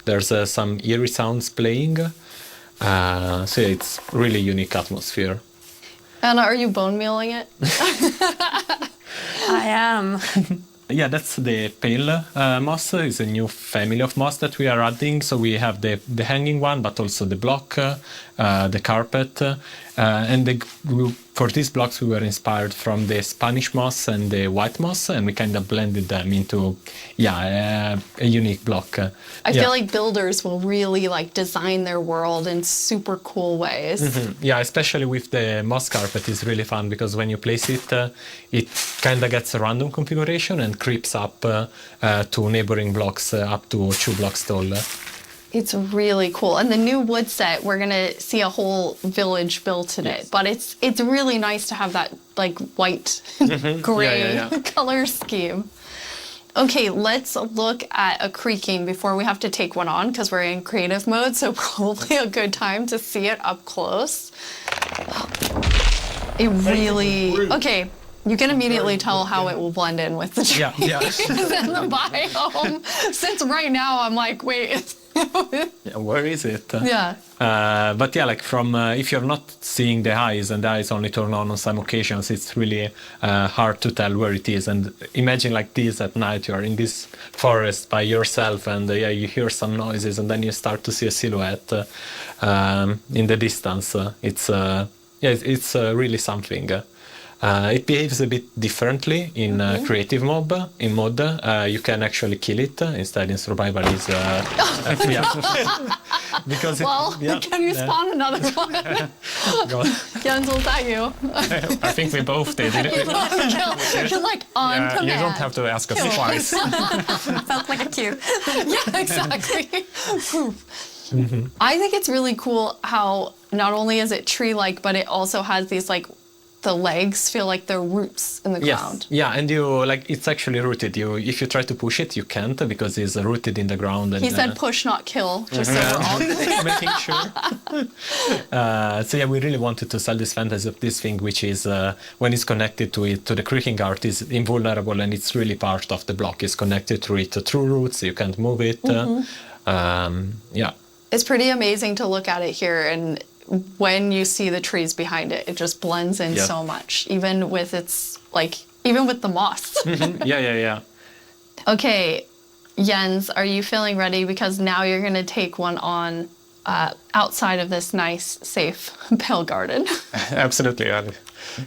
There's some eerie sounds playing. So it's really unique atmosphere. Anna, are you bone mealing it? I am. Yeah, that's the pale moss. It's a new family of moss that we are adding. So we have the hanging one, but also the block, the carpet. And for these blocks, we were inspired from the Spanish moss and the white moss, and we kind of blended them into, a unique block. I feel like builders will really like design their world in super cool ways. Mm-hmm. Yeah, especially with the moss carpet is really fun because when you place it, it kind of gets a random configuration and creeps up to neighboring blocks up to 2 blocks tall. It's really cool. And the new wood set, we're going to see a whole village built in it. But it's really nice to have that like white, gray color scheme. Okay, let's look at a creaking before we have to take one on because we're in creative mode. So probably a good time to see it up close. It really... Okay, You can immediately tell how it will blend in with the trees and the biome. Since right now I'm like, wait. Where is it? But yeah, like from if you're not seeing the eyes and the eyes only turn on some occasions, it's really hard to tell where it is. And imagine like this at night, you're in this forest by yourself, and you hear some noises, and then you start to see a silhouette in the distance. It's really something. It behaves a bit differently in creative mode. In mod, you can actually kill it. Instead, in survival, is because can you spawn another one? Jens, was that you? I think we both did. You're like on command. You don't have to ask us twice. Felt like a cue. Yeah, exactly. I think it's really cool how not only is it tree-like, but it also has these like the legs feel like they're roots in the ground. Yeah, and you like it's actually rooted. If you try to push it, you can't because it's rooted in the ground. And, he said push, not kill, just so we're all making sure. We really wanted to sell this fantasy of this thing, which is when it's connected to the creaking art, is invulnerable, and it's really part of the block. It's connected to it through roots. You can't move it. It's pretty amazing to look at it here, and when you see the trees behind it, it just blends in so much, even with the moss. Yeah. Okay, Jens, are you feeling ready? Because now you're going to take one on outside of this nice, safe pale garden. Absolutely.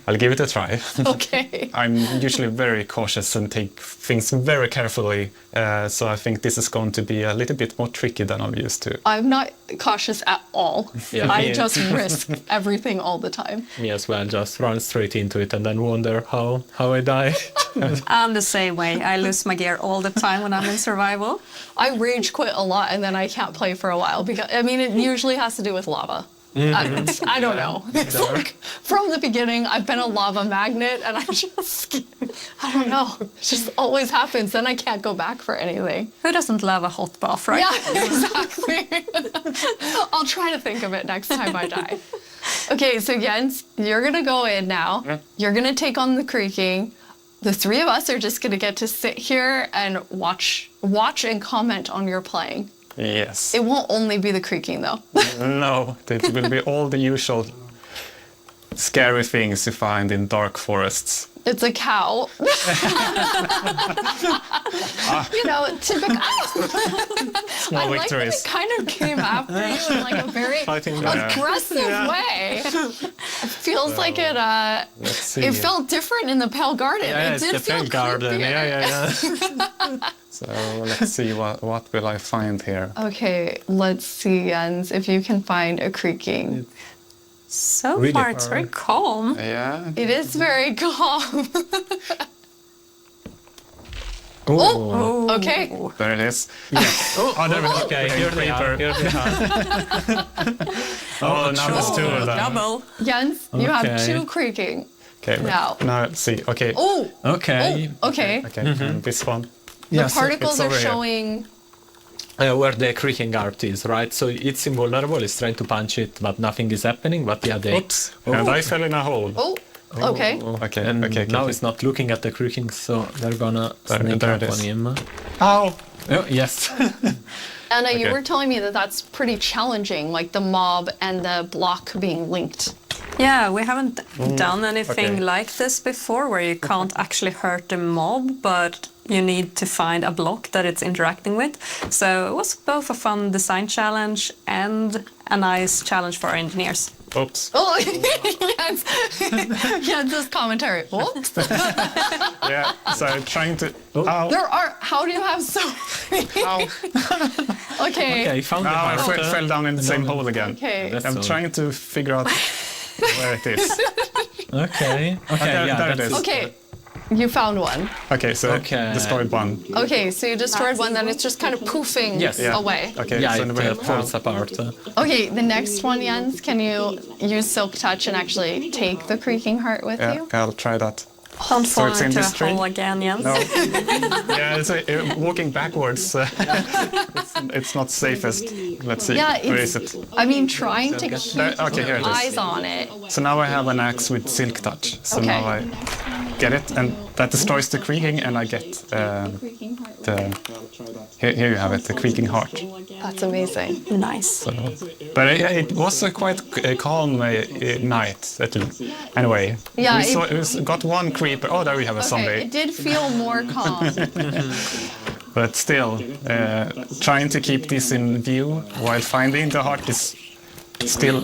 I'll give it a try. Okay. I'm usually very cautious and take things very carefully, so I think this is going to be a little bit more tricky than I'm used to. I'm not cautious at all. I just risk everything all the time. Yes, well, just run straight into it and then wonder how I die. I'm the same way. I lose my gear all the time when I'm in survival. I rage quit a lot and then I can't play for a while because, it usually has to do with lava. I don't know. It's like from the beginning, I've been a lava magnet, and I don't know. It just always happens. Then I can't go back for anything. Who doesn't love a hot bath, right? Yeah, exactly. I'll try to think of it next time I die. Okay, so Jens, you're gonna go in now. You're gonna take on the creaking. The three of us are just gonna get to sit here and watch and comment on your playing. Yes. It won't only be the creaking, though. No, it will be all the usual scary things you find in dark forests. It's a cow. Typical. Small victories. It kind of came after you in like a very aggressive way. It feels like it felt different in the pale garden. Yeah, it did it's the pale garden. Yeah. So let's see what will I find here. Okay, let's see, Jens, if you can find a creaking. So really far, it's very calm. Yeah. It is very calm. Okay. There it is. Yes. There we go. Okay, here they are. Now there's two of them. Double. Jens, you have two creaking. Okay. Now let's see. Okay. Okay. Okay. And this one. The particles are showing. Where the creaking art is, right? So it's invulnerable, it's trying to punch it, but nothing is happening, but Oops. And I fell in a hole. Okay. Okay. Now it's not looking at the creaking, so they're gonna sneak up on him. Ow! Oh, yes. Anna, you were telling me that that's pretty challenging, like the mob and the block being linked. Yeah, we haven't done anything like this before, where you can't actually hurt the mob, but you need to find a block that it's interacting with. So it was both a fun design challenge and a nice challenge for our engineers. Oops. Oh, yes. Jens' commentary. Oops. Yeah, so I'm trying to... How do you have so many? Okay. Found it. I fell down in the same hole again. Okay. I'm trying to figure out where it is. Okay. There it is. Okay. You found one. Okay, so destroyed one. Okay, so you destroyed one, then it's just kind of poofing away. Okay, yeah, so it falls apart. Okay, the next one, Jens, can you use Silk Touch and actually take the creaking heart with you? Yeah, I'll try that. Don't fall it's in into this a hole again, Jens. No. Yeah, it's walking backwards. It's not safest. Let's see. Yeah, where is it? I mean, trying to keep here it is. eyes on it. So now I have an axe with Silk Touch. So now get it, and that destroys the creaking, and I get here you have it, the creaking heart. That's amazing. Nice. So, but it was a quite calm night. Anyway, Yeah, we got one creeper. Oh, there we have a zombie. It did feel more calm. But still, trying to keep this in view while finding the heart is still...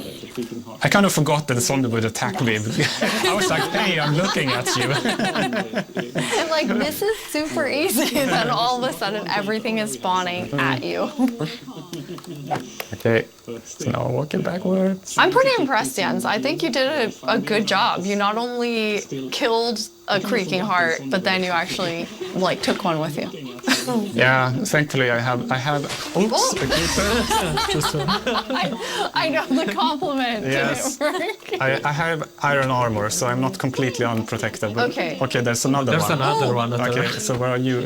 I kind of forgot that the zombie would attack me. I was like, hey, I'm looking at you. And like, this is super easy, then all of a sudden everything is spawning at you. Okay, so now walking backwards. I'm pretty impressed, Jens. I think you did a good job. You not only killed a creaking heart, but then you actually like took one with you. Yeah, thankfully I have. Oops, a creeper. I know the compliment. Yes, didn't work. I have iron armor, so I'm not completely unprotected. But Okay. There's another one. There's another one. Okay, so where are you?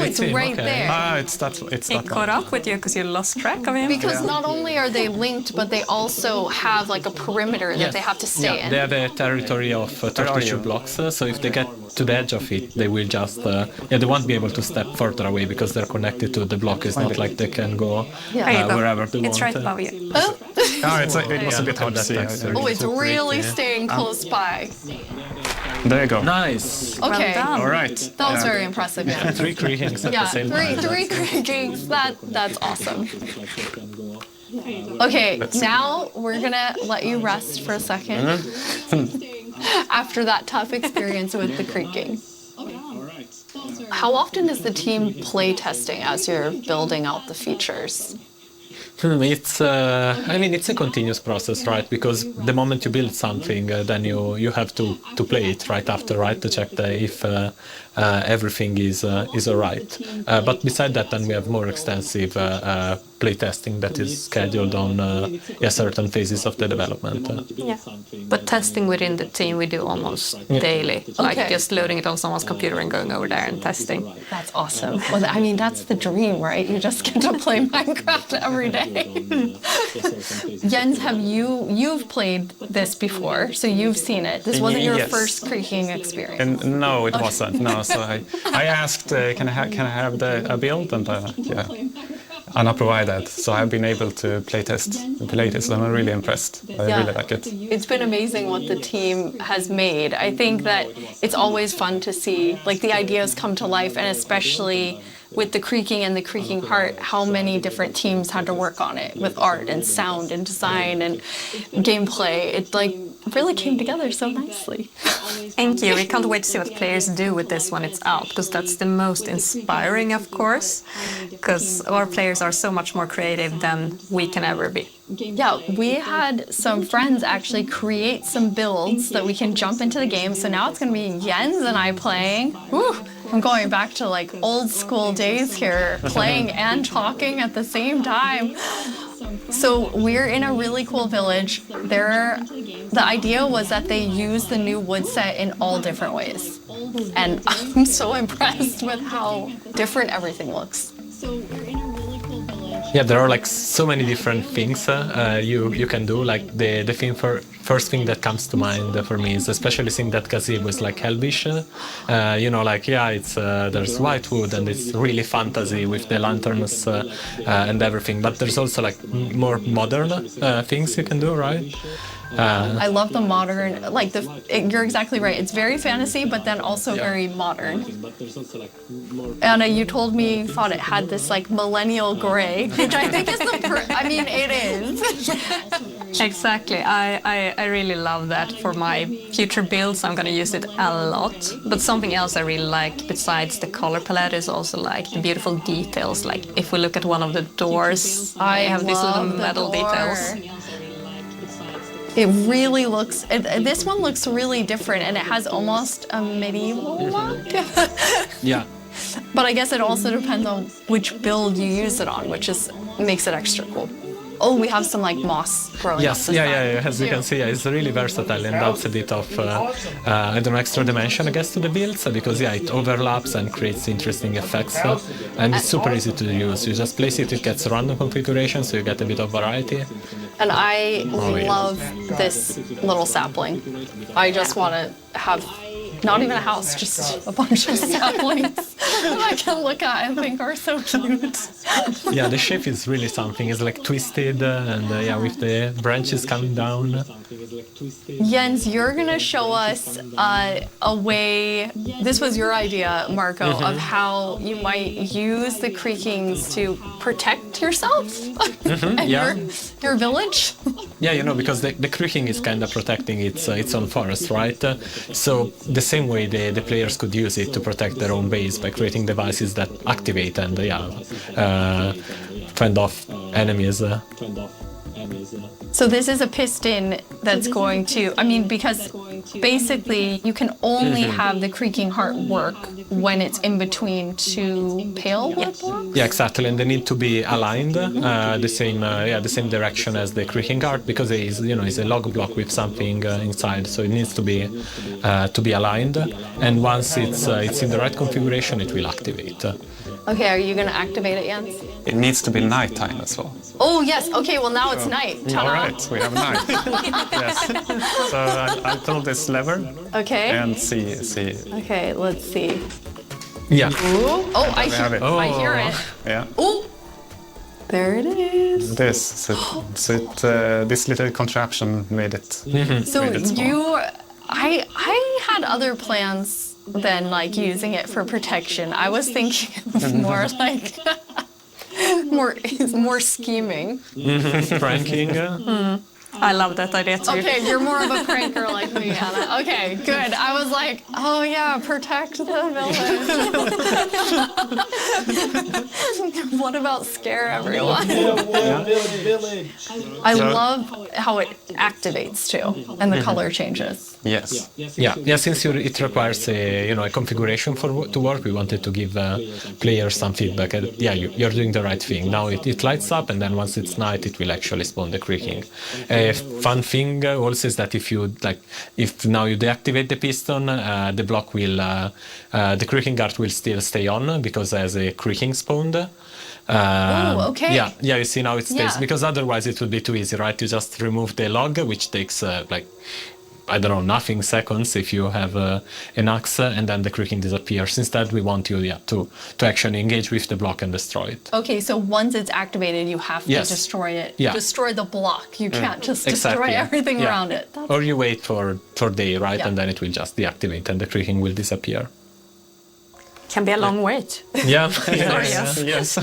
It's right there. Ah, it's that He one. caught up with you because you lost track of him. Because not only are they linked, but they also have like a perimeter that they have to stay in. They have a territory of 32 blocks, so if they get to the edge of it, they will just, they won't be able to step further away because they're connected to the block. It's not like they can go wherever they want. It's right above you. It was a bit hard to see. Oh, it's really staying close by. There you go. Nice. Okay. Well done. All right. That was very impressive, yeah. 3 creakings at the same time. Three creakings. That's awesome. Okay, now we're gonna let you rest for a second after that tough experience with the creaking. How often is the team play testing as you're building out the features? It's it's a continuous process, right? Because the moment you build something, then you have to play it right after, right, to check if everything is alright. But beside that, then we have more extensive play testing that is scheduled on certain phases of the development. Yeah, but testing within the team we do almost daily, like just loading it on someone's computer and going over there and testing. That's awesome. Well, I mean, that's the dream, right? You just get to play Minecraft every day. Jens, you've played this before, so you've seen it. This wasn't your first creaking experience. And no, it wasn't. No, so I asked, can I have a build, and Anna provided. So I've been able to playtest, and I'm really impressed. I really like it. It's been amazing what the team has made. I think that it's always fun to see like the ideas come to life, and especially with the creaking and the creaking heart, how many different teams had to work on it with art and sound and design and gameplay. It like really came together so nicely. Thank you. We can't wait to see what players do with this when it's out, because that's the most inspiring, of course, because our players are so much more creative than we can ever be. Yeah, we had some friends actually create some builds that we can jump into the game. So now it's going to be Jens and I playing. Woo! I'm going back to like old school days here, playing and talking at the same time. So we're in a really cool village. The idea was that they use the new wood set in all different ways. And I'm so impressed with how different everything looks. Yeah, there are like so many different things you can do. Like the first thing that comes to mind for me is especially seeing that gazebo is like Elvish. It's there's white wood and it's really fantasy with the lanterns and everything. But there's also like more modern things you can do, right? I love the modern, you're exactly right. It's very fantasy, but then also very modern. Anna, you told me you thought it had this like millennial gray, which I think is it is. Exactly. I really love that. For my future builds, I'm going to use it a lot. But something else I really like besides the color palette is also like the beautiful details. Like if we look at one of the doors, I have these little metal details. It really looks, this one looks really different, and it has almost a medieval look. Yeah. But I guess it also depends on which build you use it on, which makes it extra cool. Oh, we have some like moss growing up. As you can see, it's really versatile and adds a bit of extra dimension, I guess, to the builds, because it overlaps and creates interesting effects, and it's super easy to use. You just place it gets random configuration, so you get a bit of variety. And I love this little sapling. I just want to have Not even a house, just a bunch of saplings I can look at and think are so cute. Yeah, the shape is really something. It's like twisted and yeah, with the branches coming down. Jens, you're gonna show us a way, this was your idea, Marco, of how you might use the creakings to protect yourself and yeah. your village. Yeah, you know, because the creaking is kind of protecting its own forest, right? So the same way the players could use it to protect their own base by creating devices that activate and fend off enemies. So this is a piston that's going to, I mean, because basically you can only have the creaking heart work when it's in between two pale wood blocks? Yeah, exactly, and they need to be aligned the same direction as the creaking heart, because it is, you know, it's a log block with something inside, so it needs to be aligned. And once it's in the right configuration, it will activate. Okay, are you going to activate it, Jens? It needs to be nighttime as well. Oh, yes. Okay, well, now it's night. All right, we have night. Yes. So I pull this lever. Okay. And see. Okay, let's see. Yeah. Ooh. Oh, I hear it. I hear it. Yeah. Ooh. There it is. This little contraption made it. So made it small. I had other plans than like using it for protection. I was thinking of more like more scheming. Pranking. I love that idea too. Okay, you're more of a pranker like me, Anna. Okay, good. I was like, oh yeah, protect the village. What about scare everyone? I love how it activates too, and the color changes. Yes. Yeah. Since it requires a configuration to work, we wanted to give players some feedback. Yeah, you're doing the right thing. Now it lights up, and then once it's night, it will actually spawn the creaking. Fun thing also is that if now you deactivate the piston, the block will, the creaking guard will still stay on because it has a creaking spawned. Oh, okay. Yeah, you see now it stays, because otherwise it would be too easy, right? You just remove the log, which takes nothing seconds if you have an axe, and then the creaking disappears. Instead, we want you to actually engage with the block and destroy it. Okay, so once it's activated, you have to destroy it. Yeah. Destroy the block. You can't just destroy everything around it. Or you wait for day, right? Yeah. And then it will just deactivate and the creaking will disappear. Can be a long wait. Yeah. Yes.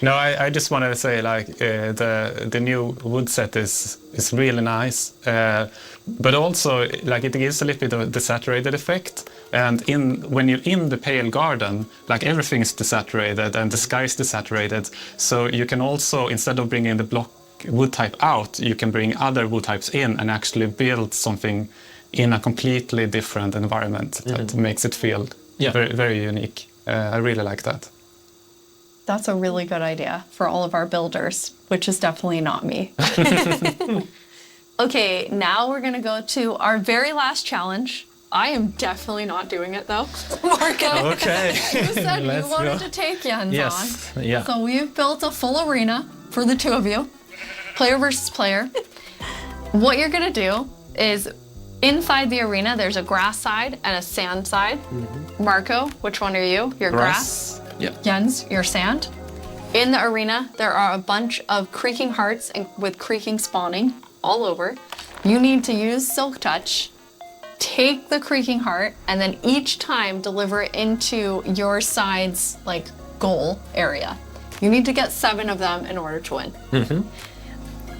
No, I just wanted to say the new wood set is really nice, but also it gives a little bit of the desaturated effect. And when you're in the pale garden, everything is desaturated and the sky is desaturated. So you can also, instead of bringing the block wood type out, you can bring other wood types in and actually build something in a completely different environment that makes it feel very, very unique. I really like that. That's a really good idea for all of our builders, which is definitely not me. Okay, now we're gonna go to our very last challenge. I am definitely not doing it though. Marco, okay. You said you wanted to take Jens on. Yeah. So we've built a full arena for the two of you, player versus player. What you're gonna do is, inside the arena, there's a grass side and a sand side. Marco, which one are you? You're grass. Yeah. Jens, your sand. In the arena, there are a bunch of creaking hearts with creaking spawning all over. You need to use Silk Touch, take the creaking heart, and then each time deliver it into your side's goal area. You need to get 7 of them in order to win.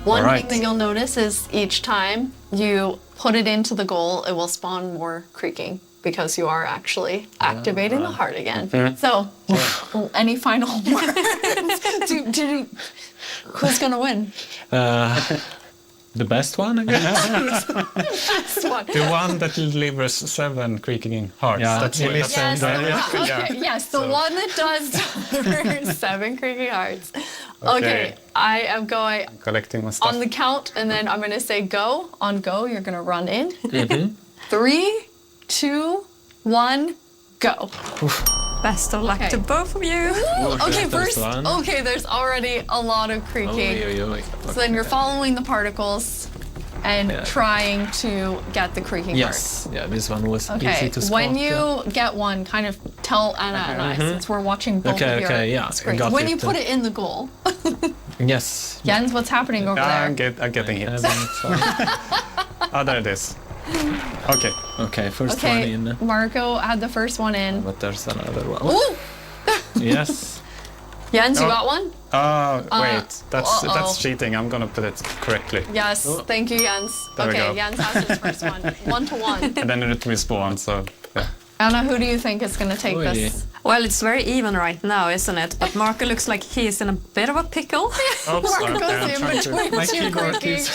One thing that you'll notice is each time you put it into the goal, it will spawn more creaking, because you are actually activating the heart again. So, any final words? Who's gonna win? The best one, I guess. The one that delivers 7 creaking hearts. Yeah. That's what Yes, the one that does deliver 7 creaking hearts. Okay, I am going collecting my stuff on the count, and then I'm gonna say go. On go, you're gonna run in. 3, 2, 1, go. Best of luck to both of you. Okay, first, there's already a lot of creaking. So then you're following the particles. and trying to get the creaking Yes, yeah, this one was part. Okay, easy to spot. when you get one, kind of tell Anna and I, since we're watching both of your screens. got When it. you put it in the goal. Yes. Jens, what's happening over there? I'm getting hit. There it is. Okay. Okay, first one in. Marco had the first one in. But there's another one. Ooh! Yes. Jens, you got one? Wait, that's cheating. I'm gonna put it correctly. Yes, thank you, Jens. There we Okay, go. Jens has his first one. 1-1. And then it respawned, so yeah. Anna, who do you think is going to take this? Well, it's very even right now, isn't it? But Marco looks like he's in a bit of a pickle. Marco's in between two cookies.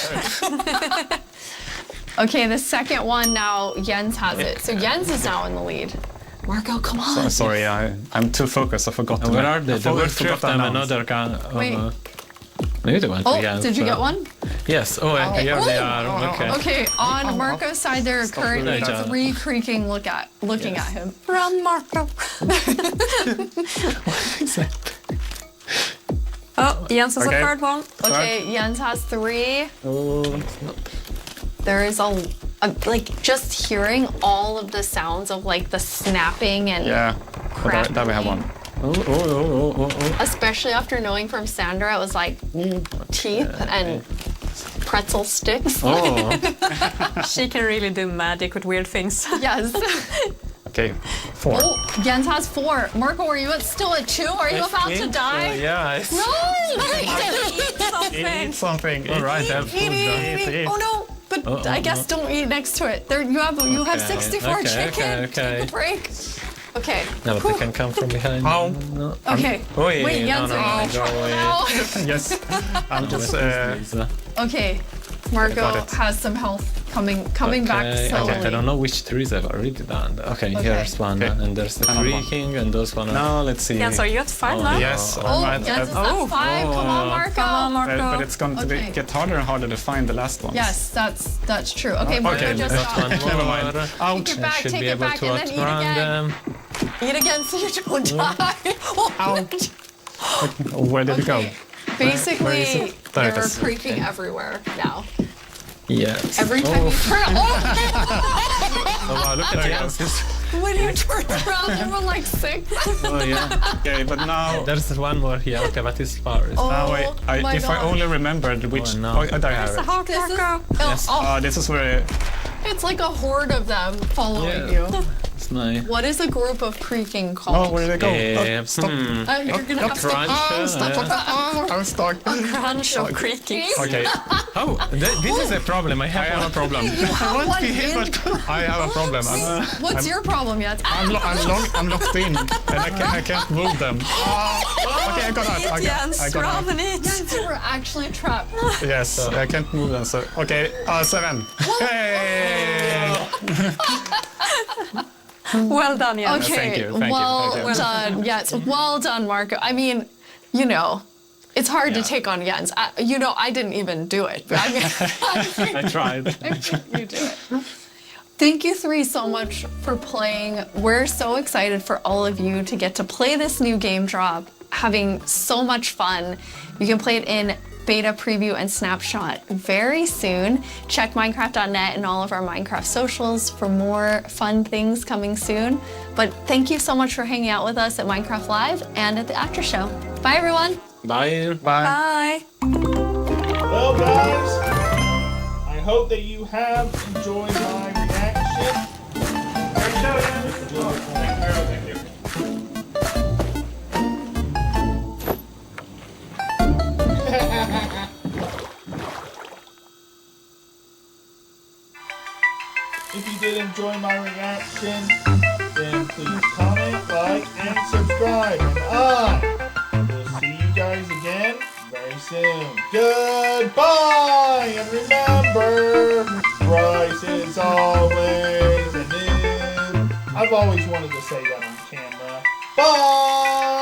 Okay, the second one now, Jens has it. So Jens is now in the lead. Marco, come on. Sorry, I'm too focused. I forgot. Where are they? There were three of them. announce. Another gun. Wait. Maybe they went Oh, Jens. did you get one? Yes. Oh, here they are. Okay. Okay, on Marco's side, there are currently Stop. 3 creaking looking at him. Run, Marco. Oh, Jens has a third one. Okay, Jens has 3. Oh. There is like just hearing all of the sounds of like the snapping and there we have one. Especially after knowing from Sandra, it was like teeth and pretzel sticks. Oh. She can really do magic with weird things. Yes. Okay, 4. Oh, Jens has 4. Marco, are you still at 2? Are you about to die? Yeah. No! Eat something. All right, I have food. Eat. Oh no! But I guess don't eat next to it. There you have 64 chicken. Take a break. Okay. No, but they can come from behind. No. Okay. Wait, Jens, are you in trouble now? Yes. I'm just. Okay. Marco has some health coming back slowly. I don't know which trees I've already done. Okay, here's one, and there's the creaking, and those one. No, let's see. Jens, are you at 5 now? Yes. Jens is at 5. Come on, Marco. Come on, Marco. But it's going to get harder and harder to find the last ones. Yes, that's true. Okay, Marco just got Never mind. Out. Take it back, and then eat again. Eat again so you don't die. Out. Where did it go? Basically, they're creaking everywhere now. Yes. Every time you turn. Oh wow, look at Jens. When you turn around, there were like 6. Oh yeah. Okay, but now there's one more here. Okay, but it's far. Now wait. If I only remembered which. There I have it. This is where. It's like a horde of them following you. It's nice. What is a group of creaking called? Oh, where did they go? Stop. You're gonna have to stop. I'm stuck. A crunch of creaking. Okay. Oh, this is a problem. I have a problem. I have a problem. What's your problem yet? I'm locked in, and I can't move them. Okay, I got out. I got out. Jens, you were actually trapped. Yes, I can't move them. So okay, 7. Hey! Well done, Jens. Okay, Thank you. Well done. Yes, well done, Marco. I mean, it's hard to take on Jens. I didn't even do it. But I tried. You do it. Thank you 3 so much for playing. We're so excited for all of you to get to play this new game drop, having so much fun. You can play it in beta preview and snapshot very soon. Check Minecraft.net and all of our Minecraft socials for more fun things coming soon. But thank you so much for hanging out with us at Minecraft Live and at the after show. Bye, everyone. Bye. Bye. Well, guys, I hope that you have enjoyed my reaction. Great show, guys. Thank you. If you did enjoy my reaction, then please comment, like, and subscribe. And I will see you guys again very soon. Goodbye! And remember, Bryce is always a noob. I've always wanted to say that on camera. Bye!